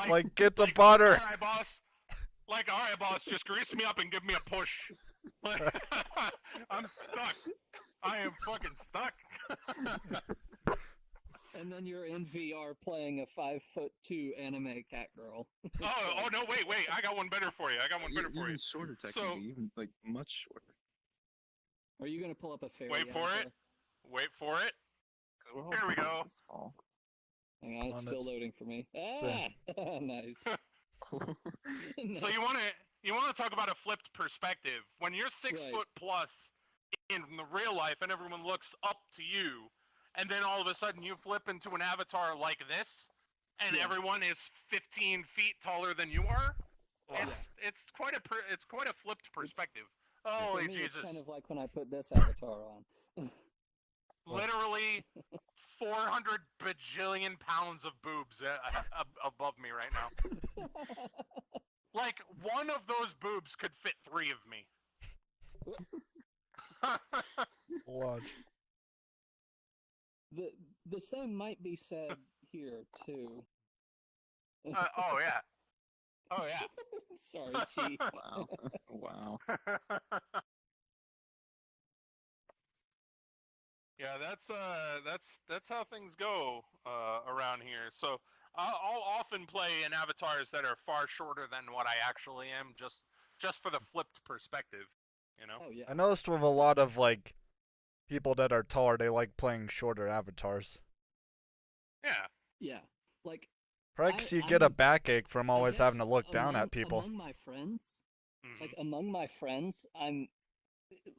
Like, get the butter. All right, boss, just grease me up and give me a push. I'm stuck. I am fucking stuck. And then you're in VR playing a 5'2" anime cat girl. It's Oh like- no, wait. I got one better for you. I got one better for Even you. shorter, So- technically, even like much shorter. Are you gonna pull up a fairy? Wait for it. avatar? Wait for it. 'Cause we're all Here we go. pretty Small. Hang on, it's On still its- loading for me. in. Ah, nice. So you want to talk about a flipped perspective. When you're 6 Right. foot plus in the real life, and everyone looks up to you, and then all of a sudden you flip into an avatar like this, and Yeah. everyone is 15 feet taller than you are. Yeah. It's quite a flipped perspective. For Holy me, Jesus! it's kind of like when I put this avatar on. Literally 400 bajillion pounds of boobs above me right now. Like, one of those boobs could fit 3 of me. Watch. The same might be said here too. Oh yeah. Oh yeah. Sorry, T. Wow. Wow. Yeah, that's how things go around here. So I'll often play in avatars that are far shorter than what I actually am, just for the flipped perspective, you know. Oh yeah. I noticed with a lot of like people that are taller, they like playing shorter avatars. Yeah. Yeah. Like Probably 'cause you I get a mean, backache from I always guess having to look down at people. Among my friends, Mhm. like among my friends, I'm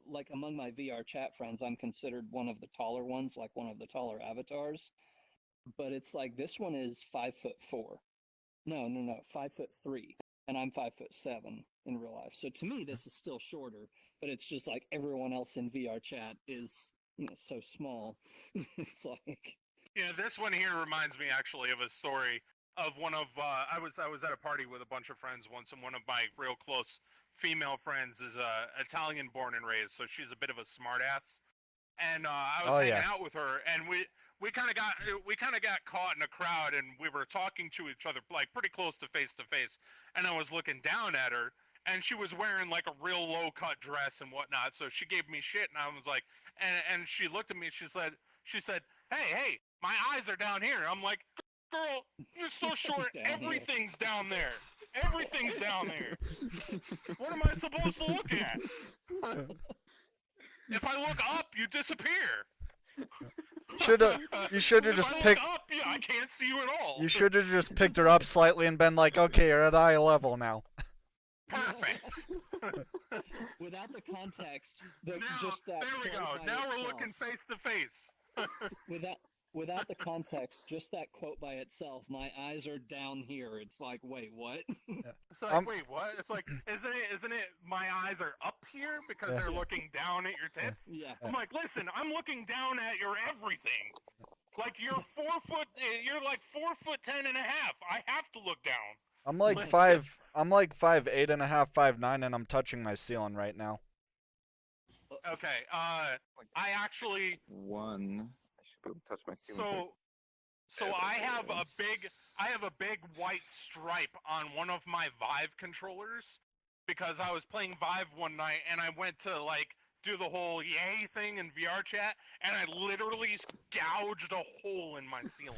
like among my VRchat friends, I'm considered one of the taller ones, like one of the taller avatars. But it's like this one is 5'4". No, 5'3", and I'm 5'7" in real life. So to me, this is still shorter. But it's just like everyone else in VRchat is, so small. It's like, Yeah, this one here reminds me actually of a story of one of I was at a party with a bunch of friends once, and one of my real close female friends is Italian born and raised, so she's a bit of a smartass. And I was Oh, hanging yeah. out with her, and we kind of got caught in a crowd, and we were talking to each other like pretty close to face, and I was looking down at her, and she was wearing like a real low cut dress and whatnot, so she gave me shit, and I was like, and she looked at me, she said, hey, my eyes are down here. I'm like, girl, you're so short, Down here. everything's down there. Everything's down there. What am I supposed to look at? If I look up, you disappear. You should have If just I picked. look up, yeah, I can't see you at all. You should have just picked her up slightly and been like, okay, you're at eye level now. Perfect. without the context, Now, just that. there we quote go. by Now we're itself- looking face to face. Without the context, just that quote by itself, my eyes are down here. It's like, wait, what? It's like, wait, what? It's like, isn't it? My eyes are up here because Yeah. they're looking down at your tits. Yeah. I'm like, listen, I'm looking down at your everything. Like you're 4 foot. You're like 4'10" and a half. I have to look down. I'm like Nice. 5'8.5", 5'9", and I'm touching my ceiling right now. Okay. Like I actually. 1. I should be able to touch my ceiling. So I have a big white stripe on one of my Vive controllers because I was playing Vive one night and I went to like do the whole yay thing in VRchat and I literally gouged a hole in my ceiling.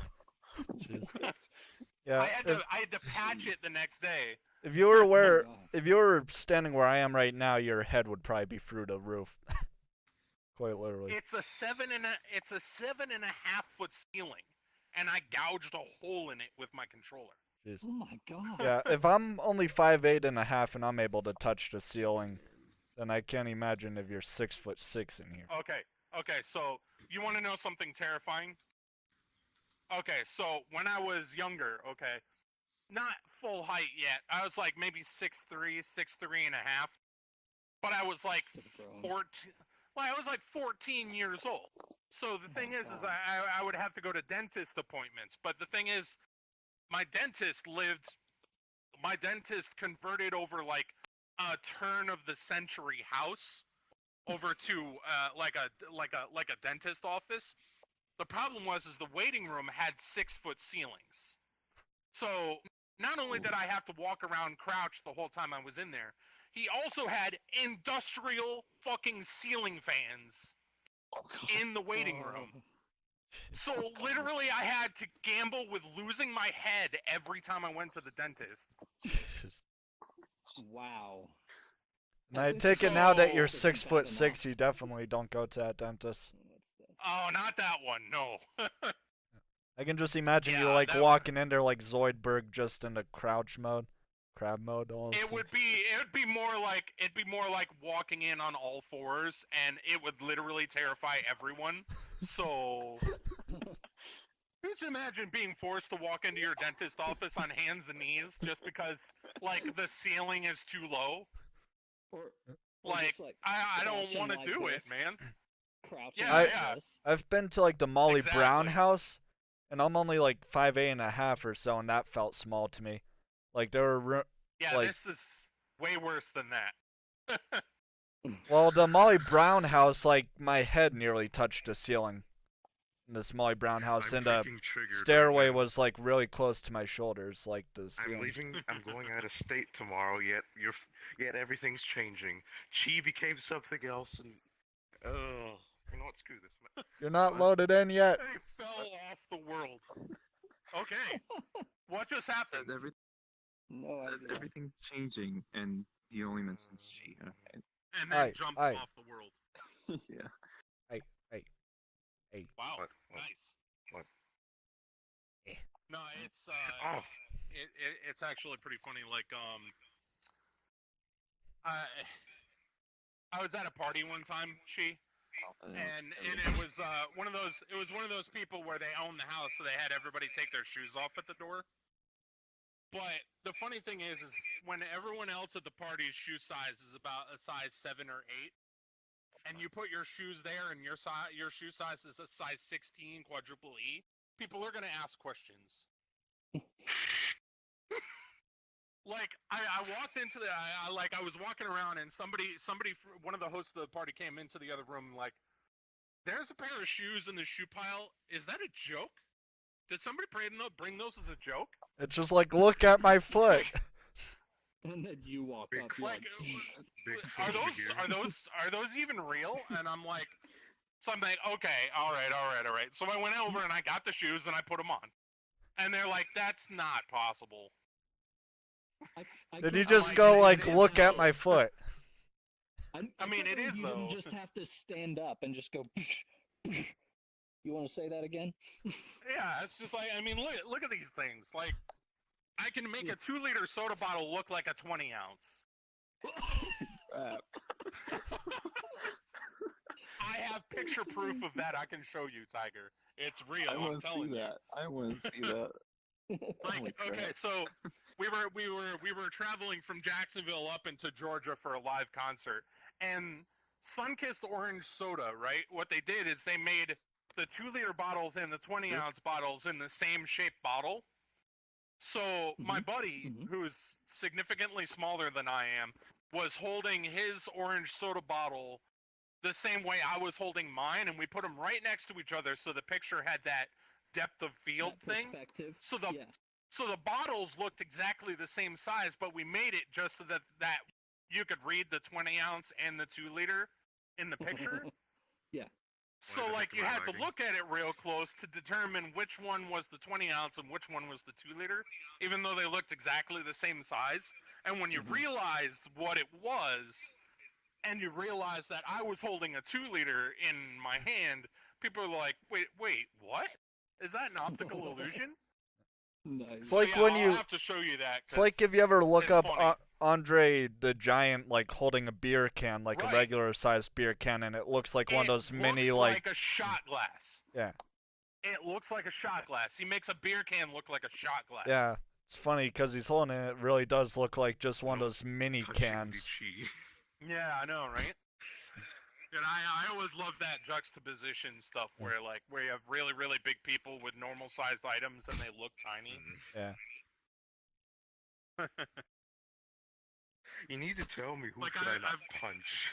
Yeah. I had to patch it the next day. If you were gosh. if you were standing where I am right now, your head would probably be through the roof. Quite literally. It's a 7.5 foot ceiling, and I gouged a hole in it with my controller. Jeez. Oh my god. Yeah, if I'm only 5'8.5" and I'm able to touch the ceiling, then I can't imagine if you're 6'6" in here. Okay, so you want to know something terrifying? Okay, so when I was younger, not full height yet, I was like maybe 6'3", 6'3 and a half, but I was like Still growing. 14. Well, I was like 14 years old. So the thing is God. I would have to go to dentist appointments. But the thing is, my dentist converted over like a turn of the century house over to like a dentist office. The problem was the waiting room had 6 foot ceilings. So not only did I have to walk around crouched the whole time I was in there, he also had industrial fucking ceiling fans in the waiting room. Oh. So literally, I had to gamble with losing my head every time I went to the dentist. Wow. And I take it now that you're So- 6'6", you definitely don't go to that dentist. What's this? Oh, not that one. No. I can just imagine you Yeah, like that- walking in there like Zoidberg just in the crouch mode, crab mode. Also. It would be more like walking in on all fours, and it would literally terrify everyone. So just imagine being forced to walk into your dentist office on hands and knees just because like the ceiling is too low. Or Like, just, like, I don't crouching want to like do this. it, man. Crouching Yeah, like yeah. this. I've been to like the Molly Brown Exactly. house, and I'm only like 5'8.5" or so, and that felt small to me. Like there were, Yeah, like, this is way worse than that. well, the Molly Brown house, like my head nearly touched the ceiling. In this Molly Brown house, I'm and the freaking triggered right stairway now. was like really close to my shoulders, like the I'm ceiling. leaving. I'm going out of state tomorrow. Yet everything's changing. Chi became something else, and you know what? Screw this. You're not loaded in yet. They fell off the world. Okay. What just happened? Says No says idea. everything's changing, and he only mentions she. Okay. And then jumped Aye. off the world. Yeah. Hey. Wow. What? Nice. What? No, it's Oh. it's actually pretty funny. Like I was at a party one time, and it was one of those people where they own the house, so they had everybody take their shoes off at the door. But the funny thing is when everyone else at the party's shoe size is about a size 7 or 8, and you put your shoes there, and your shoe size is a size 16 quadruple E, people are gonna ask questions. Like I walked into the I was walking around, and somebody one of the hosts of the party came into the other room like, there's a pair of shoes in the shoe pile. Is that a joke? Did somebody bring those as a joke? It's just like, look at my foot. And then you walk Big up. Like, Big are foot figure. are those even real? And I'm like, so I'm like, okay, all right. So I went over and I got the shoes and I put them on, and they're like, that's not possible. Did you can't just like, go it like, is look at though. my foot? I mean, can't it believe is, you didn't though. just have to stand up and just go. You want to say that again? Yeah, it's just like, I mean, look at these things. Like, I can make a 2-liter soda bottle look like a 20 ounce. I have picture proof of that. I can show you, Tiger. It's real. I I'm want to telling see you. that. I want to see that. Like, Holy crap. okay, so we were traveling from Jacksonville up into Georgia for a live concert, and Sunkissed Orange Soda, right? What they did is they made the 2-liter bottles and the 20-ounce bottles in the same shaped bottle. So my buddy, who's significantly smaller than I am, was holding his orange soda bottle the same way I was holding mine, and we put them right next to each other so the picture had that depth of field That thing. perspective. So the Yeah. so the bottles looked exactly the same size, but we made it just so that you could read the 20-ounce and the 2-liter in the picture. Yeah. So Why like the you heck am I had to lagging? look at it real close to determine which one was the 20-ounce and which one was the 2-liter, even though they looked exactly the same size. And when you realized what it was, and you realized that I was holding a 2-liter in my hand, people are like, wait, what? Is that an optical illusion? Nice. It's like So, yeah, when I'll you. have to show you that. It's like if you ever look it's up funny. Andre the Giant like holding a beer can, like a Right. regular sized beer can, and it looks like one of those mini looks like. a shot glass. Yeah. It looks like a shot glass. He makes a beer can look like a shot glass. Yeah, it's funny because he's holding it. It really does look like just one of Nope. those mini Touching cans. the chi. Yeah, I know, right? And I always love that juxtaposition stuff where you have really, really big people with normal sized items and they look tiny. Yeah. You need to tell me who Like, could I not I've- punch.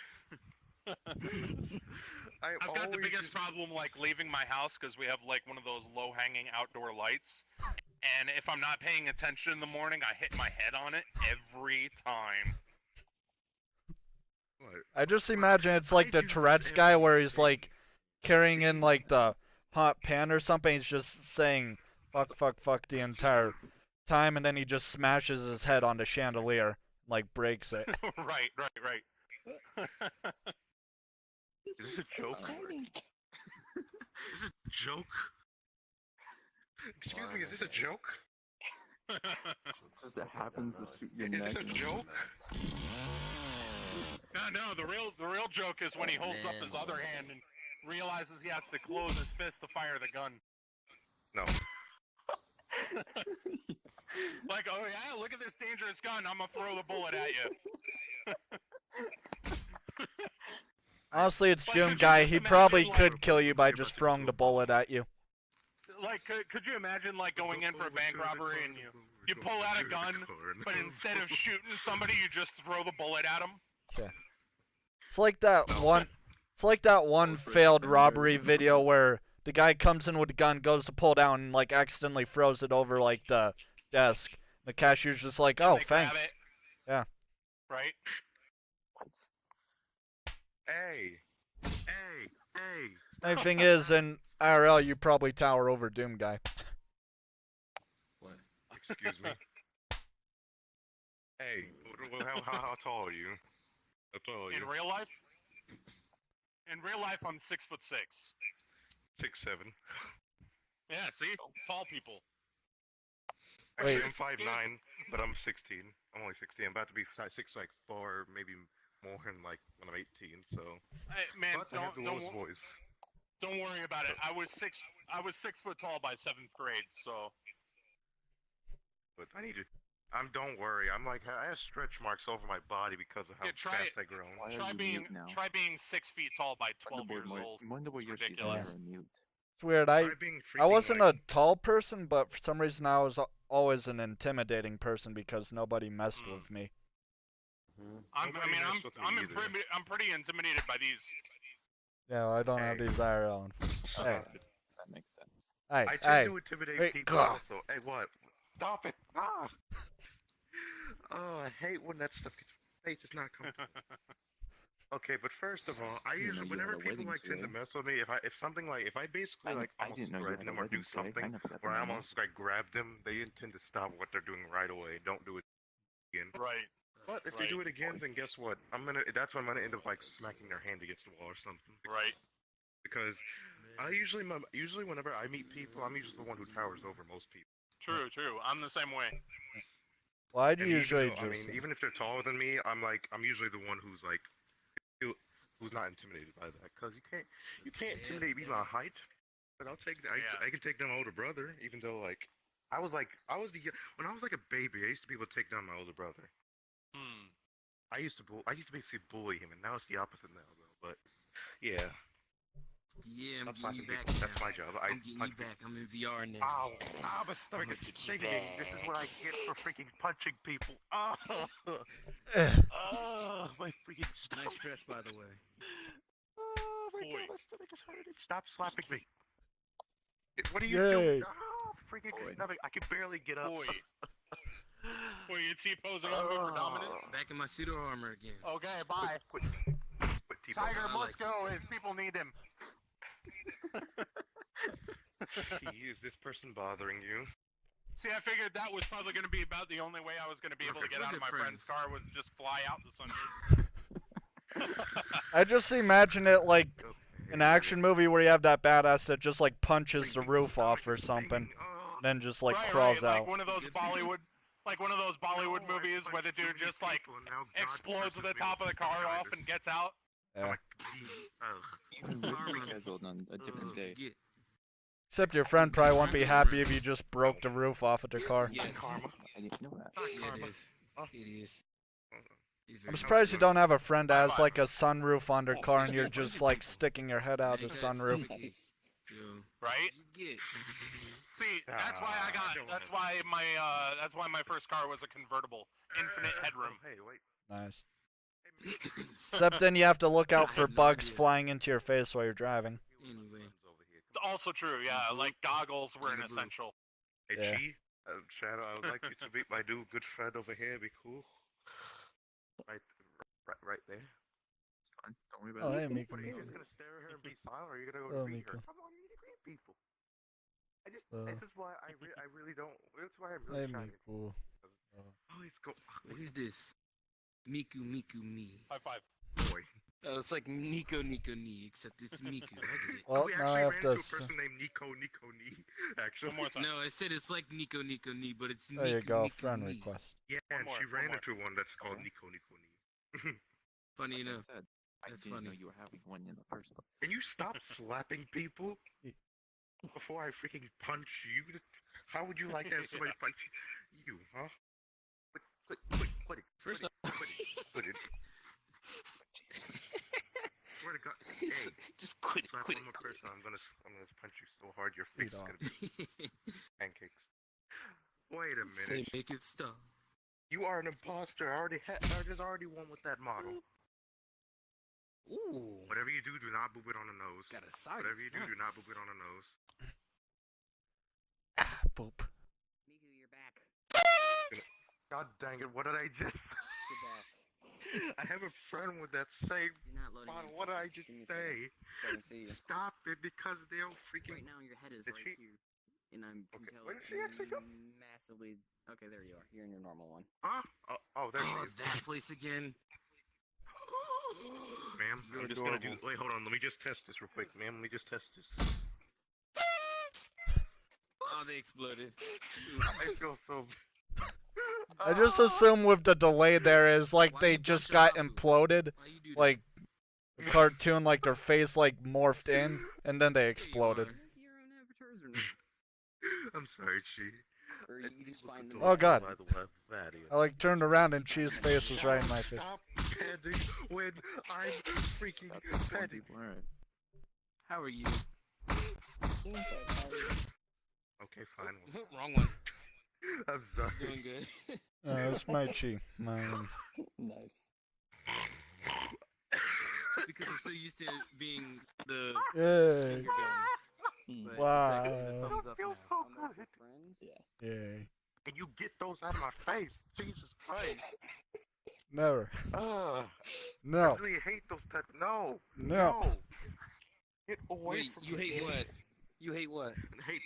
I've got the always biggest just- problem like leaving my house because we have like one of those low hanging outdoor lights. And if I'm not paying attention in the morning, I hit my head on it every time. What? I just imagine it's I like the do this Tourette's guy where he's every like, day. carrying in like the hot pan or something. He's just saying fuck, fuck, fuck the entire time, and then he just smashes his head on the chandelier, like breaks it. right. Is this a joke? Is this a joke? Excuse me, is this a joke? Just happens to shoot your Is neck. this a joke? No. The real joke is when he holds up his other hand and realizes he has to close his fist to fire the gun. No. Like, oh yeah, look at this dangerous gun. I'm gonna throw the bullet at you. Honestly, it's Like, Doom could you Guy. just He imagine, probably like- could kill you by just throwing the bullet at you. Like, could you imagine like going in for a bank robbery and you pull out a gun, but instead of shooting somebody, you just throw the bullet at them? Yeah. It's like that one. It's like that one failed robbery video where the guy comes in with a gun, goes to pull down, and like accidentally throws it over like the desk. The cashier's just like, "Oh, They grab thanks." it. Yeah. Right? Hey! Main thing is, in IRL, you probably tower over Doom Guy. What? Excuse me. Hey, how tall are you? How tall are you? In real life? In real life, I'm 6'6". 6'7". Yeah, see? Tall people. Actually, Wait. I'm 5'9", but I'm 16. I'm only 16. I'm about to be 6'4", maybe more in like when I'm 18. So. Hey, man, But I have the lowest voice. don't worry about it. I was 6 foot tall by 7th grade, so. But I need to. Don't worry. I'm like I have stretch marks over my body because of how Yeah, try fast it. I grown. Why are Try you being mute now? 6 feet tall by 12 years old. Wonder where It's you're ridiculous. mute. It's weird. I Try being I freaking, wasn't like, a tall person, but for some reason I was always an intimidating person because nobody messed with me. Nobody messed with me either. I'm pretty intimidated by these. Yeah, I don't have Hey. these IRL. Stop Hey, it. That makes sense. hey, I hey. tend to intimidate Hey, people gah. also. Hey, what? Stop it! Ah! Oh, I hate when that stuff gets. Face is not comfortable. Okay, but first of all, I didn't know usually you whenever had a people wedding like tend to today. mess with me, if I basically like I almost didn't know you threaten had a them or do wedding today. I something never got to where I know that. almost like grab them, they intend to stop what they're doing right away. Don't do it again. Right. But if they do it again, then guess what? That's when I'm gonna end up like smacking their hand against the wall or something. Right. Because I usually whenever I meet people, I'm usually the one who towers over most people. True. I'm the same way. Well, I do And usually even though, just. even if they're taller than me, I'm usually the one who's like, who's not intimidated by that. Cause you can't intimidate me by height. But I'll take I can take down my older brother, even though like when I was like a baby, I used to be able to take down my older brother. I used to basically bully him, and now it's the opposite now though. But yeah. Yeah, I'm Stop getting you slapping back. people. That's now. my job. I'm getting you back. I'm in VR now. Ow! My stomach is get you stinging. This is what I get for freaking punching people. Oh, my freaking stomach. Nice dress, by the way. Oh my Boy. god, my stomach is hurting. Stop slapping me. What are you Yay. doing? Oh, freaking Boy. stomach. I can barely get up. Boy. Boy, you T-posing on me for dominance? Back in my pseudo armor again. Okay, bye. Quit T-posing. Tiger I must like go. His people need him. Gee, is this person bothering you? See, I figured that was probably going to be about the only way I was going to be able to get We're out of good my friend's friends. car was just fly out the sunroof. I just imagine it like an action movie where you have that badass that just like punches the roof off or something, then just like crawls right, out. like one of those Bollywood movies where the dude just like explodes the top of the car off and gets out. Yeah. Even would be scheduled on a different day. Except your friend probably won't be happy if you just broke the roof off of their car. Yes. Karma. I didn't know that. Yeah, it is. It is. I'm surprised you don't have a friend that has like a sunroof on their car and you're just like sticking your head out the sunroof. Right? You get. See, that's why that's why my first car was a convertible, infinite headroom. Hey, wait. Nice. Except then you have to look out for bugs flying into your face while you're driving. Anyway. Also true, yeah. Like goggles were an essential. Hey, Yeah. Chi, Shadow, I would like you to be my new good friend over here. Be cool. Right there. It's fine. Don't worry Oh, about hey, it. Miko. What, are you Miko. just gonna stare at her and be silent, or are you gonna go Oh, to meet her? Miko. Come on, meet and greet people. This Uh, is why I really don't. That's why I'm really hey, trying to. Miko. Always go. Wait, who's this? Miku Miku Mi. High five. Boy. Oh, it's like Nico Nico Ni, except it's Miku. I get it. Well, we now I actually have ran to. into a person named Nico Nee. Actually. One more time. No, I said it's like Nico Nico Ni, but it's There you Miku go, Miku friend Mi. request. Yeah, One and more, she one ran more. into one that's called Okay. Nico Nee. Funny Like enough. I said, I That's didn't know funny. you were having one in the first place. Can you stop slapping people before I freaking punch you? How would you like to have somebody punch you, huh? Quit it. First off, Quit it. Swear to God. Hey, just quit it, slap quit one more it. person. I'm gonna punch you so hard your face is off. gonna be pancakes. Wait a Say minute. make it stop. You are an imposter. There's already one with that model. Ooh. Whatever you do not boop it on the nose. Got a side. Whatever you do not boop it on the nose. Boop. Miku, you're back. God dang it! What did I just? You're back. I have a friend with that same You're not loading. model. in What did I for just Give me a say? second so I can see you. Stop it because they'll freaking. Right now, your head is Did right she- here, and I'm can Okay, tell where it's did she actually go? massively. Okay, there you are. You're in your normal one. Huh? Oh, there she Oh, is. that place again. Ma'am, You're I'm just gonna do. adorable. Wait, hold on. Let me just test this real quick, ma'am. Let me just test this. Oh, they exploded. I feel so. I just assume with the delay there is like Why they you just bunch got of Apu? imploded, Why you do that? like a cartoon, like their face like morphed in, and then they There you exploded. are. Your own avatars or not? I'm sorry, Chi. Or you just find them. Oh, God. By the way, that is. I like turned around and Cheese face was right in my face. Stop petting when I'm freaking That's what some petting. people are. How are you? Okay, fine. Wrong one. I'm sorry. Doing good. It's my Chi. Mine. Nice. Because I'm so used to being the Yay. finger gun. Mm. But Wow. it's actually the thumbs up Feels now. so Unless good. we're friends. Yeah. Yay. And you get those out of my face. Jesus Christ. Never. Ugh. No. I really hate those type. No. No. Get away Wait, from you me. hate what? You hate what?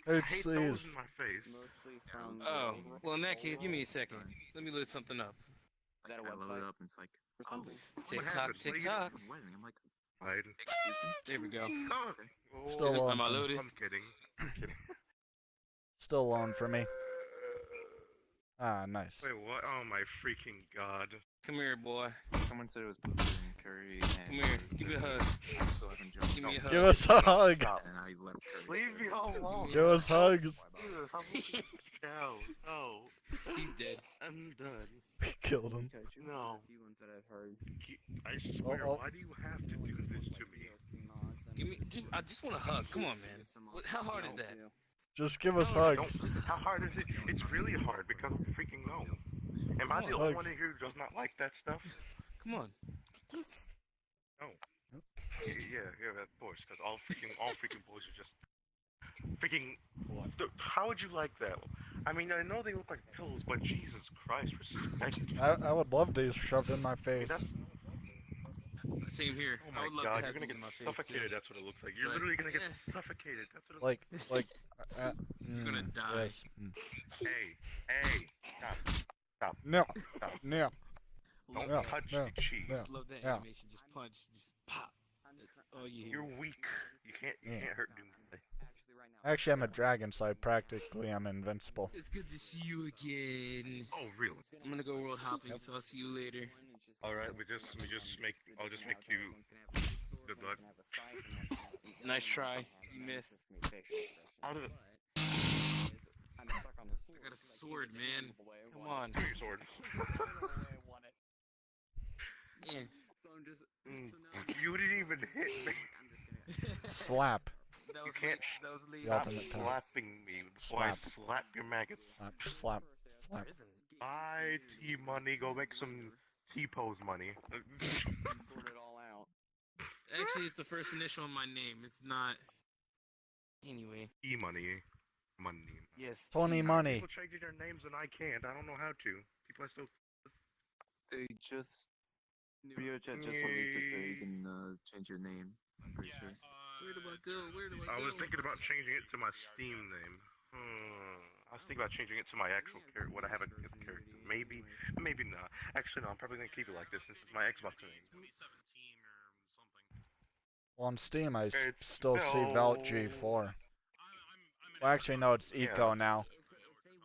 I It's hate those these. in my face. Mostly from. Oh, Well, in that case, give me a second. Let me load something up. Is that a website? I load it up and it's like, or Oh, something. what TikTok, happened? What are you TikTok. I'm waiting. I'm like, Hiding. excuse me? There we go. Oh, oh, Still on Am I for me. loaded? I'm kidding. I'm kidding. Still on for me. Ah, nice. Wait, what? Oh my freaking god. Come here, boy. Someone said it was pizza and curry and. Come here. Give me a hug. So I can jump. Give me a hug. Give us a hug. Stop. And I left curry. Leave me alone. Give us hugs. Jesus, I'm looking. No. He's dead. I'm done. We killed him. No. A few ones that I've heard. I swear, Oh, oh. why do you have to do this to me? Give me I just want a hug. Come on, man. How hard is that? Just give us No, hugs. don't. How hard is it? It's really hard because of freaking nose. Am I the only Hugs. one in here who does not like that stuff? Come on. Yes. No. Yeah, of course. Because all freaking boys are just freaking. How would you like that? I mean, I know they look like pills, but Jesus Christ, respect. I would love these shoved in my I mean, face. that's, Same here. oh I my would love god, to you're have gonna these get in my face, suffocated. too. That's what it looks like. You're But, literally gonna get eh. suffocated. That's what it looks Like, You're gonna die. Yes. Hey, stop. No. Stop. No. Don't No, touch no, the cheese. no. Just love that Yeah. animation. Just punch. Just pop. That's all you hear. You're weak. You can't hurt Doomsday. Actually, I'm a dragon, so I practically am invincible. It's good to see you again. Oh, really? I'm gonna go world hopping, so I'll see you later. All right, I'll just make you. Good luck. Nice try. You missed. How did it? I got a sword, man. Come on. Give me your sword. Yeah. You didn't even hit me. Slap. That You was can't that was The Stop ultimate power. slapping me before I Slap. slap your maggots. Slap. Slap. Bye, T-Money. Go make some T-pose money. Actually, it's the first initial in my name. It's not. Anyway. T-Money. Money. Yes. Tony Money. People changing their names and I can't. I don't know how to. People are still. They just VRchat just released it, so you can change your name. I'm pretty sure. Where do I go? Where do I go? I was thinking about changing it to my Steam name. I was thinking about changing it to my actual character, what I have as a character. Maybe not. Actually, no, I'm probably gonna keep it like this since it's my Xbox name. 2017 or something. Well, on Steam, I It's still see Vault G4. Well, actually, no, it's Eco now.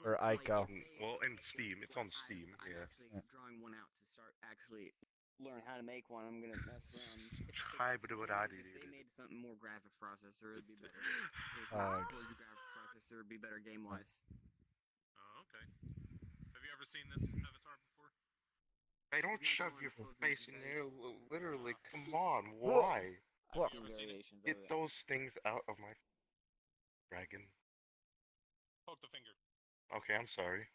Or Ico. Well, in Steam, it's on Steam. I'm Yeah. actually drawing one out to start actually learn how to make one. I'm gonna mess around. Hi, but what I did. If they made something more graphics processor, it'd be better. Thanks. Graphics processor would be better game wise. Oh, okay. Have you ever seen this Avatar before? Hey, don't shove your face in there. Literally, come on. Why? I've seen variations of Get it. those things out of my dragon. Poke the finger. Okay, I'm sorry.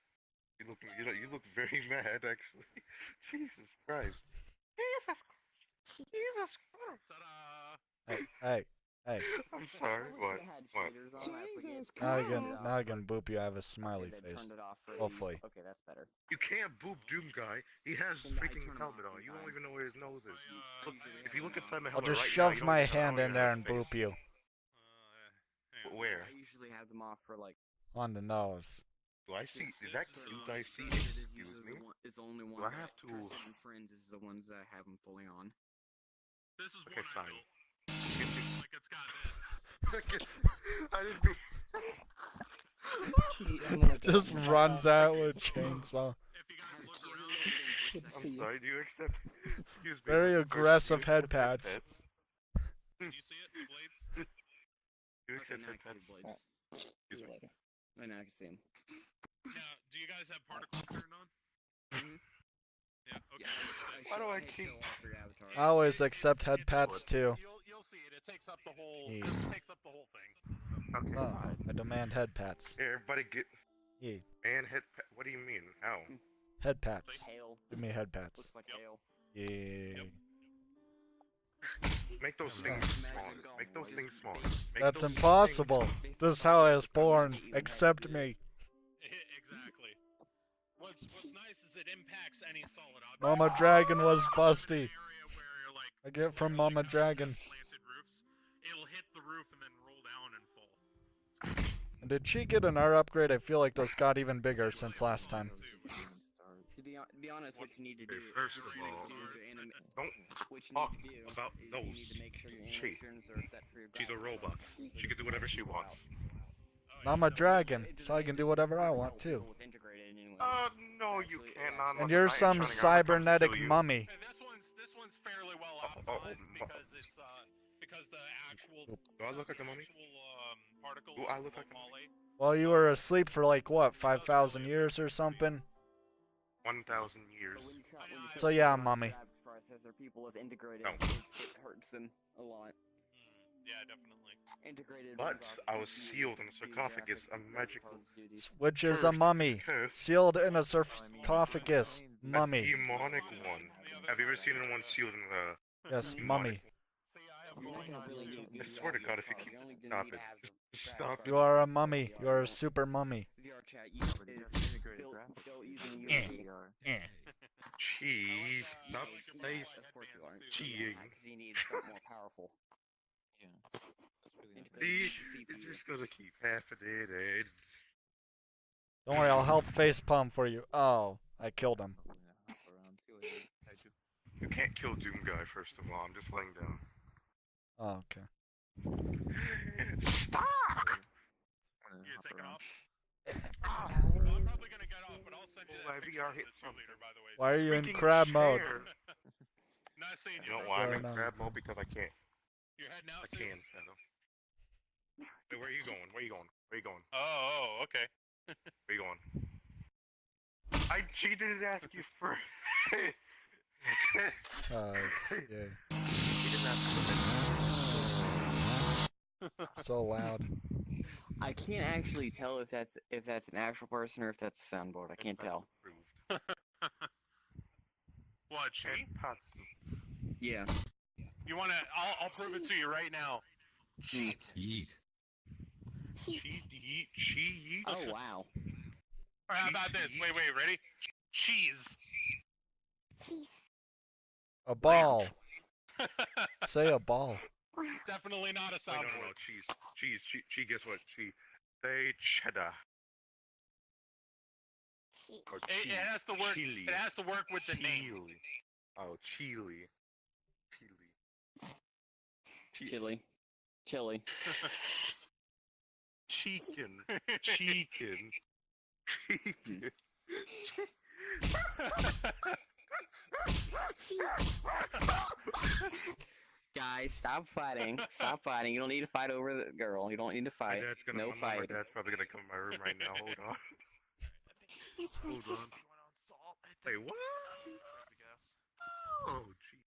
You look very mad actually. Jesus Christ. Jesus Christ. Ta-da! Hey. I'm sorry. What? What? Now I can boop you. I have a smiley Okay, they face. turned it off for Hopefully. Okay, that's better. You can't boop Doom Guy. He has Then I freaking turn 'em helmet off on. You don't sometimes. even know where his nose is. Look, usually if you look inside my I'll helmet just right shove now, you my don't even hand know in you there have and a face. boop you. Hang on. Where? I usually have them off for like. On the nose. Do I see? Is that certain cute? ones. I see. Trusted is Excuse usually me. is the only one. Do I have to? Trusted and Friends is the ones that I have them fully on. This is Okay, one fine. I built. Like it's got this. I didn't mean. Just runs out with chainsaw. If you guys look around, I'm sorry. Do you accept? Excuse me. Very do aggressive you head accept pats. do you see it? The blades? Do you Okay, accept now I head can pats? see blades. Excuse me. Oh, now I can see them. Now, do you guys have particles turned on? Mhm. Yeah. Okay. Why do I hit keep- show off your avatar. I always accept head pats too. You'll see it. It takes up the whole. Yeah. It takes up the whole thing. Okay. Oh, fine. I demand head pats. Here, everybody get. Yeah. And head pat. What do you mean? How? Head pats. Hail. Give me head pats. Looks like Yep. hail. Yeah. Make those things smaller. Make those things smaller. Make That's those impossible. things- This is how I was born. Accept me. Exactly. What's nice is it impacts any solid object. Mama Dragon was busty. Area where, like, I get from really Mama got Dragon. slanted roofs, it'll hit the roof and then roll down and fall. And did she get an R upgrade? I feel like those got even bigger since last time. To be honest, what you need to do Okay, first is of what you need all, to do is your anim- don't what you talk need to do about is those. you need to make sure your She. animations are set for your She's a graphics robot. processor so She can do whatever she wants. Mama Dragon, so I can do whatever I want too. with integrated anyway. No, you Actually, can't. it Not actually- And unless you're I am some trying to cybernetic kill you. mummy. Hey, this one's fairly well Oh, optimized oh, because the actual Do I look like a mummy? particle Do I look like a moly. Well, you were asleep for like what, 5,000 years or something? 1,000 years. But when you So set yeah, up a mummy. graphics processor, people with integrated, No. it hurts them a lot. Yeah, definitely. Integrated. But ones I also was do sealed in a do sarcophagus, graphics a and magical parts duties. Which is a curse. mummy. Curse. Sealed in a sarcophagus. A Mummy. demonic one. Have you ever seen anyone sealed in a Yes, demonic mummy. See, I have You're not going gonna on really too. need I swear to God, if you VR keep you're only gonna stop need it. to have Just the stop graphics You are a processor mummy. VR. You are a super mummy. VRchat But is it has integrated built graphics. using Eh. USB. Eh. Cheese. Stop I like the your face. Of course you aren't. Cheating. Because you need something more powerful. Yeah. That's really not Integrated See, it's CPU. just gonna keep happening. It's Don't worry, I'll help face palm for you. Oh, I killed him. I'm gonna hop around. See you later. Kaiju. You can't kill Doom Guy, first of all. I'm just laying down. Oh, okay. Stop! I'm gonna You're hop taking around. off? I'm probably gonna get off, but I'll send you Well, that my picture VR of hit the two something. liter, by the way. Why are you in Freaking crab mode? chair. Not saying You know you're why I'm Fair in enough. crab mode? Because I can't. You're heading out I too? can, Shadow. Hey, where are you going? Where are you going? Where are you going? Oh, okay. Where are you going? I cheated to ask you first. Yeah. He didn't ask for So loud. I can't actually tell if that's an actual person or if that's a soundboard. I can't tell. Approved. What, she? Ted Potts. Yeah. You wanna? I'll prove it to you right now. Cheat. She yeet. Oh wow. Or how about this? Wait, ready? Cheese. Cheese. A ball. Say a ball. Definitely not a Wait, soundboard. no. Cheese. She. Guess what? Say cheddar. Or It has to work. Chili. It has to work with the name. Oh, chili. Chili. Chili. Chicken. Guys, stop fighting. Stop fighting. You don't need to fight over the girl. You don't need to fight. No My fight. dad's probably gonna come in my room right now. Hold on. Hold on. Wait, what? Oh, gee.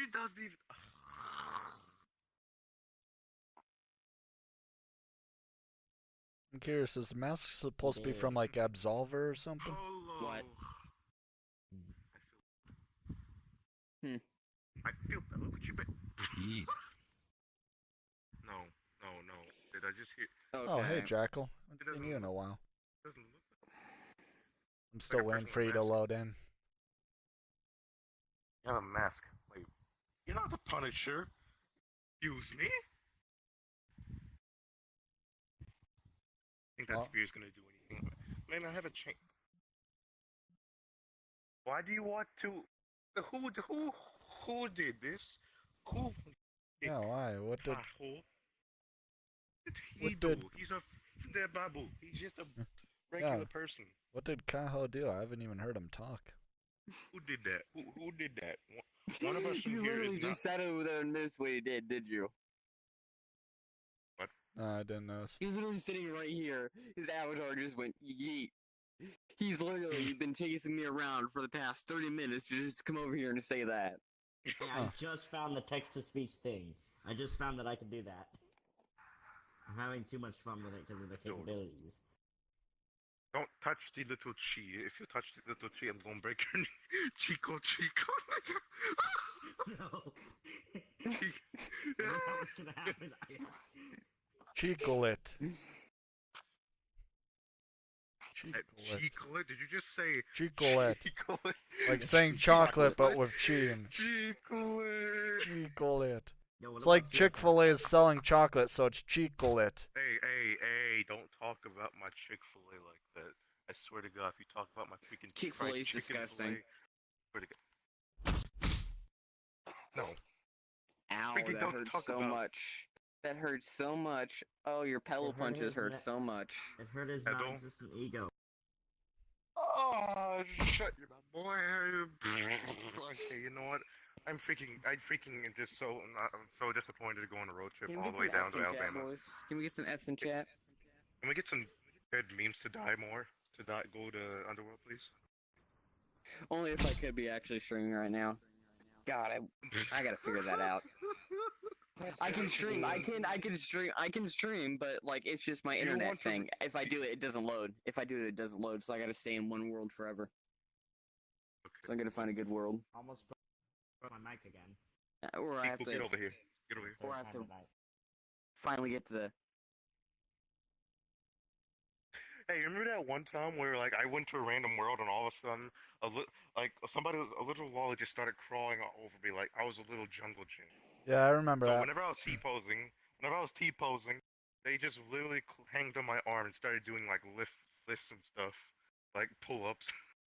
He doesn't even. I'm curious, is the mask supposed to be from like Absolver or something? What? I feel that. Look what you bet. No. Did I just hear? Okay. Oh, hey, Jackal. I haven't seen you in a while. I'm still waiting for you to load in. You have a mask. Wait. You're not the Punisher. Excuse me? I think that spear's gonna do anything. Man, I have a chain. Why do you want to? Who did this? Who? Yeah, why? What did? What did he do? He's a babu. He's just a regular person. What did Kaho do? I haven't even heard him talk. Who did that? Who did that? One of us from You here literally is just not. sat over there and missed what he did you? What? No, I didn't notice. He was literally sitting right here. His avatar just went yeet. He's literally been chasing me around for the past 30 minutes to just come over here and say that. Hey, I just found the text-to-speech thing. I just found that I can do that. I'm having too much fun with it because of the capabilities. Don't touch the little chi. If you touch the little chi, I'm gonna break your knee. Chico. No. If that was gonna happen, Chicolet. Chicolet? Did you just say Chicolet? Chicolet? Like saying chocolate, but with chi in. Chicolet. Chicolet. Yo, It's like Chick-fil-A is selling chocolate, so it's Chicolet. Hey, don't talk about my Chick-fil-A like that. I swear to God, if you talk about my freaking Chick-fil-A fried is chicken disgusting. Fillet, swear to God. No. Ow, Freaking that don't hurts talk so about- much. That hurts so much. Oh, your pellet punches hurt so much. It hurt his non-existent ego. Oh, shut your mouth, boy. Okay, you know what? I'm just I'm so disappointed to go on a road trip Can we all get the way some down F's to in chat, Alabama. boys? Can we get some F's in chat? Can we get some good memes to die more? Go to Underworld, please? Only if I could be actually streaming right now. God, I gotta figure that out. I can stream, I can stream, but like it's just my internet thing. If I do it, it doesn't load. If I do it, it doesn't load, so I gotta stay in one world forever. Okay. So I'm gonna find a good world. Almost put my mic again. Or I have to. Get over here. Get over here. Or I have to finally get to the. Hey, remember that one time where like I went to a random world and all of a sudden a little wall just started crawling all over me like I was a little jungle gym. Yeah, I remember So that. whenever I was T-posing, they just literally hanged on my arm and started doing like lifts and stuff, like pull-ups.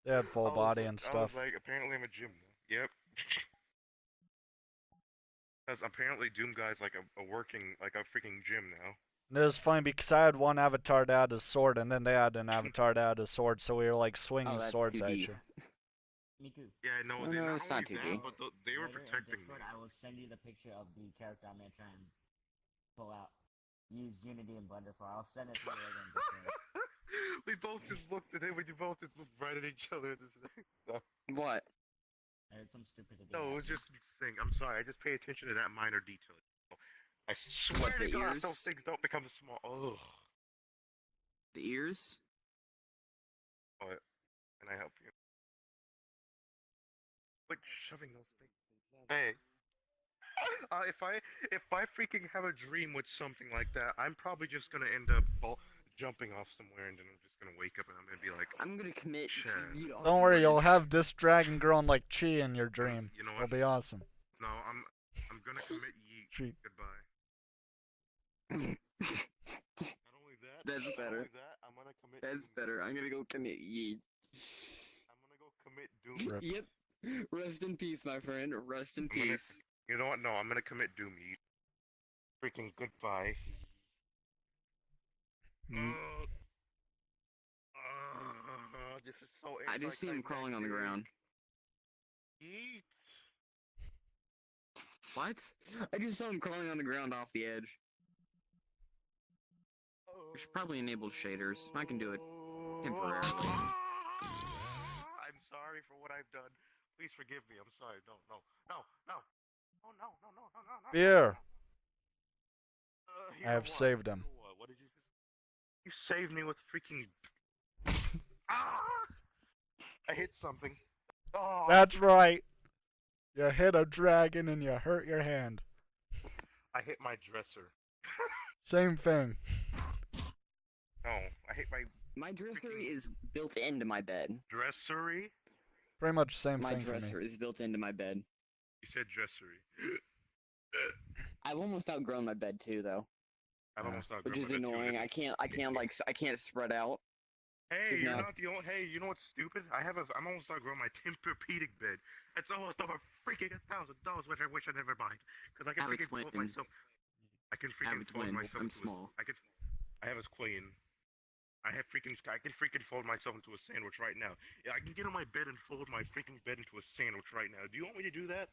They had full body and I stuff. was like, apparently I'm a gym. Yep. Because apparently Doom Guy's like a freaking gym now. And it was funny because I had one avatar that had a sword, and then they had an avatar that had a sword, so we were like swinging swords at you. Miku. Yeah, no, No, it's not 2D. But they were Later in protecting me. Discord, I will send you the picture of the character I'm gonna try and pull out. Use Unity and Blender for. I'll send it to you later in Discord. We both just looked at him. We both just looked right at each other. What? I heard some stupidity. No, it was just me saying. I'm sorry. I just pay attention to that minor detail. I swear What, to the God, ears? those things don't become small. Ugh. The ears? What? Can I help you? Quit shoving those things. Hey. If I freaking have a dream with something like that, I'm probably just gonna end up jumping off somewhere, and then I'm just gonna wake up and I'm gonna be like, I'm gonna commit Chad. yeet off Don't the worry, you'll bridge. have this dragon growing like chi in your dream. You know It'll what? be awesome. No, I'm gonna commit yeet. Cheat. Goodbye. Not only that, That's not better. only that, I'm gonna commit. That's doom. better. I'm gonna go commit yeet. I'm gonna go commit doom. Rip. Yep. Rest in peace, my friend. Rest in peace. You know what? No, I'm gonna commit doom yeet. Freaking goodbye. Yeet. This is so. I just see him crawling on the ground. Yeet. What? I just saw him crawling on the ground off the edge. We should probably enable shaders. I can do it temporarily. I'm sorry for what I've done. Please forgive me. I'm sorry. No. Oh no. Here. Here I have what? saved him. Here what? What did you say? You saved me with freaking. I hit something. Oh. That's right. You hit a dragon and you hurt your hand. I hit my dresser. Same thing. No, I hit my. My dressery is built into my bed. Dressery? Pretty much same My thing for dresser me. is built into my bed. You said dressery. I've almost outgrown my bed too, though, I've almost outgrown which is my bed, too. annoying. I can't spread out. Hey, 'Cause you're now- not the only. Hey, you know what's stupid? I'm almost outgrowing my Tempur-Pedic bed. It's almost over freaking $1,000, which I wish I never bought, because I can Have a freaking fold twin. myself. I can Have freaking a fold twin. myself I'm into small. I have a queen. I can freaking fold myself into a sandwich right now. Yeah, I can get on my bed and fold my freaking bed into a sandwich right now. Do you want me to do that?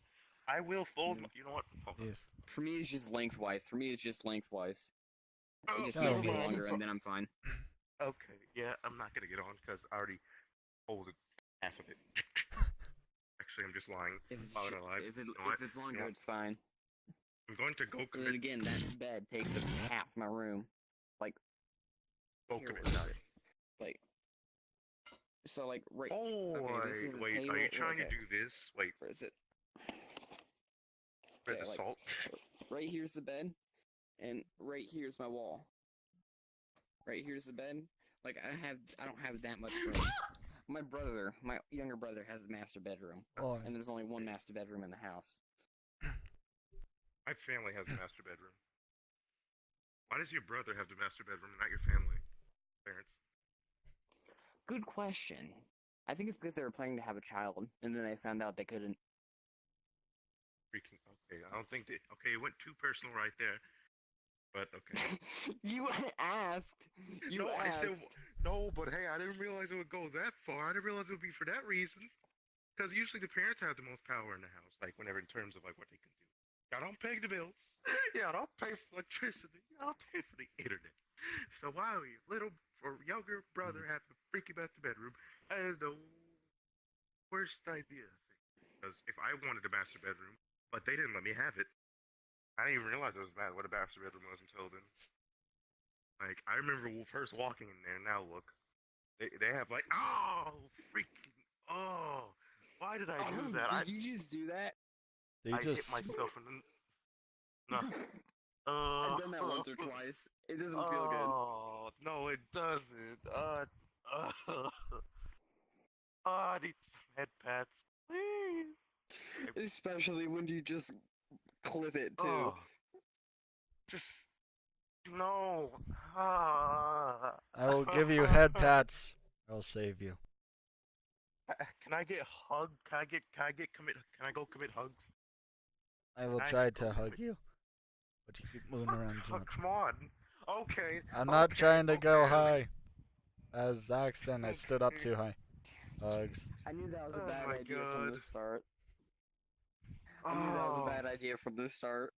I will fold. No. You know what? Hold on. Yes. For me, it's just lengthwise. Oh, It just never needs to be mind. longer, and then I'm fine. Okay, yeah, I'm not gonna get on because I already folded half of it. Actually, I'm just lying. If it's, Why would I lie? if, it, You know what? if it's longer, You know it's fine. I'm going to go And then commit. again, that bed takes up half my room. Go Here, commit. what about it? So right. Oh, okay, this is the wait. table. Are you trying okay. to do this? Wait, Where is it? spread Okay, the like- salt. Right here's the bed, and right here's my wall. Right here's the bed. I don't have that much room. My younger brother, has a master bedroom, Oh, and there's only one master bedroom in the house. My family has a master bedroom. Why does your brother have the master bedroom and not your family? Parents? Good question. I think it's because they were planning to have a child, and then they found out they couldn't. Freaking. Okay, I don't think they. Okay, it went too personal right there. But okay. You asked. You No, I asked. said no, but hey, I didn't realize it would go that far. I didn't realize it would be for that reason. Because usually the parents have the most power in the house, like whenever in terms of like what they can do. Y'all don't pay the bills. Y'all don't pay for electricity. Y'all don't pay for the internet. So why are your little or younger brother have a freaky master bedroom? That is the worst idea. Because if I wanted a master bedroom, but they didn't let me have it, I didn't even realize it was what a master bedroom was until then. Like I remember first walking in there. Now look, they have like freaking why did I do that? Did you just do that? They I just hit myself in the no. I've done that once or twice. It doesn't feel good. Oh no, it doesn't. I need some head pats, please. Especially when you just clip it too. Oh, just no. Ah. I will give you head pats. I'll save you. Can I get hugged? Can I go commit hugs? I will Can I try go to hug commit- you, but you keep moving around too Oh, much. come on. Okay. I'm not okay, trying to go okay. high. As accident, I stood up too high. Hugs. I knew that was a Oh bad my idea from the God. start. I knew that was a bad idea from the start.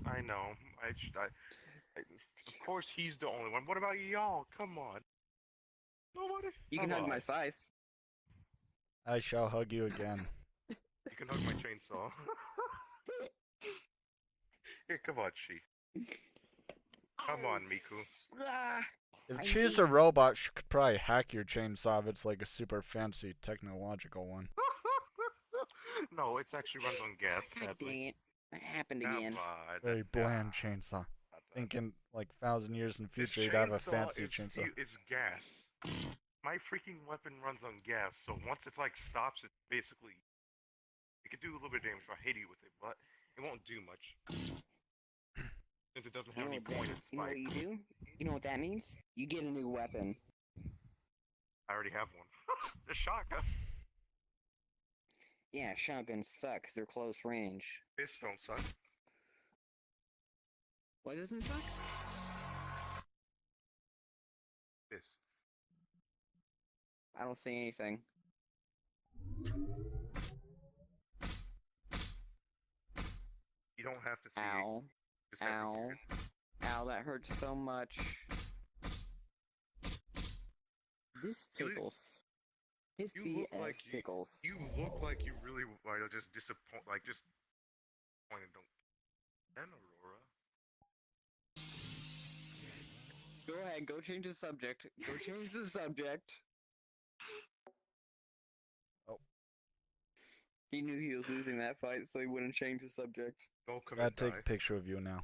I know. Of course, he's the only one. What about y'all? Come on. Nobody. You can Come hug my on. scythe. I shall hug you again. You can hug my chainsaw. Here, come on, Chi. Come on, Miku. Ah, If I she's see. a robot, she could probably hack your chainsaw if it's like a super fancy technological one. No, it's actually runs on gas, God sadly. dang it. That happened Come again. on. Very bland chainsaw. thinking like 1,000 years in the This future, you'd have a chainsaw fancy is chainsaw. is gas. My freaking weapon runs on gas, so once it like stops, it basically it could do a little bit of damage if I hit you with it, but it won't do much since it doesn't have any pointed You know what spikes. you do? You know what that means? You get a new weapon. I already have one. The shotgun. Yeah, shotguns suck 'cause they're close range. Fists don't suck. What doesn't suck? Fists. I don't see anything. You don't have to see Ow. it. Just have to Ow. hear it. Ow, that hurts so much. This tickles. His You look BS like tickles. you look like you really are just disappointed. Like just disappointed. Don't. And Aurora. Go ahead, go change the subject. Go change the subject. Oh. He knew he was losing that fight, so he wouldn't change the subject. Go come Gotta and take die. a picture of you now.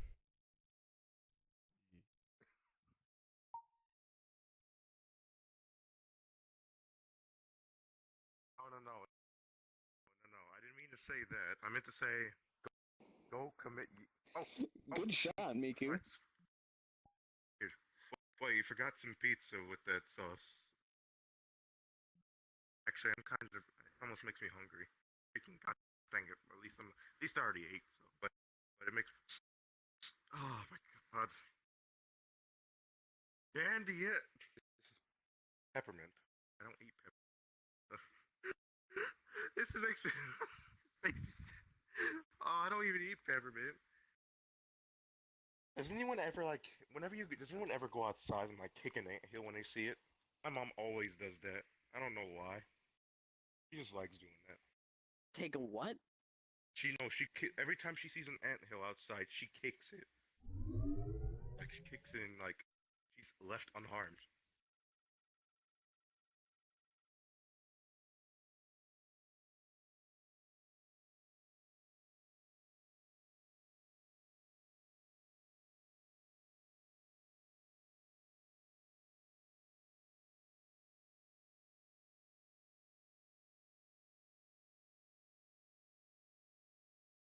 Oh no. I didn't mean to say that. I meant to say, go commit. Good shot, Miku. Nice. Here. Wait, you forgot some pizza with that sauce. Actually, I'm kind of. It almost makes me hungry. Freaking god dang it! At least I already ate. So, but it makes. Oh my god. Candy it. This is peppermint. I don't eat peppermint. Makes me. Makes me. Oh, I don't even eat peppermint. Does anyone ever does anyone ever go outside and like kick an anthill when they see it? My mom always does that. I don't know why. She just likes doing that. Take a what? Every time she sees an anthill outside, she kicks it. Like she kicks it and like she's left unharmed.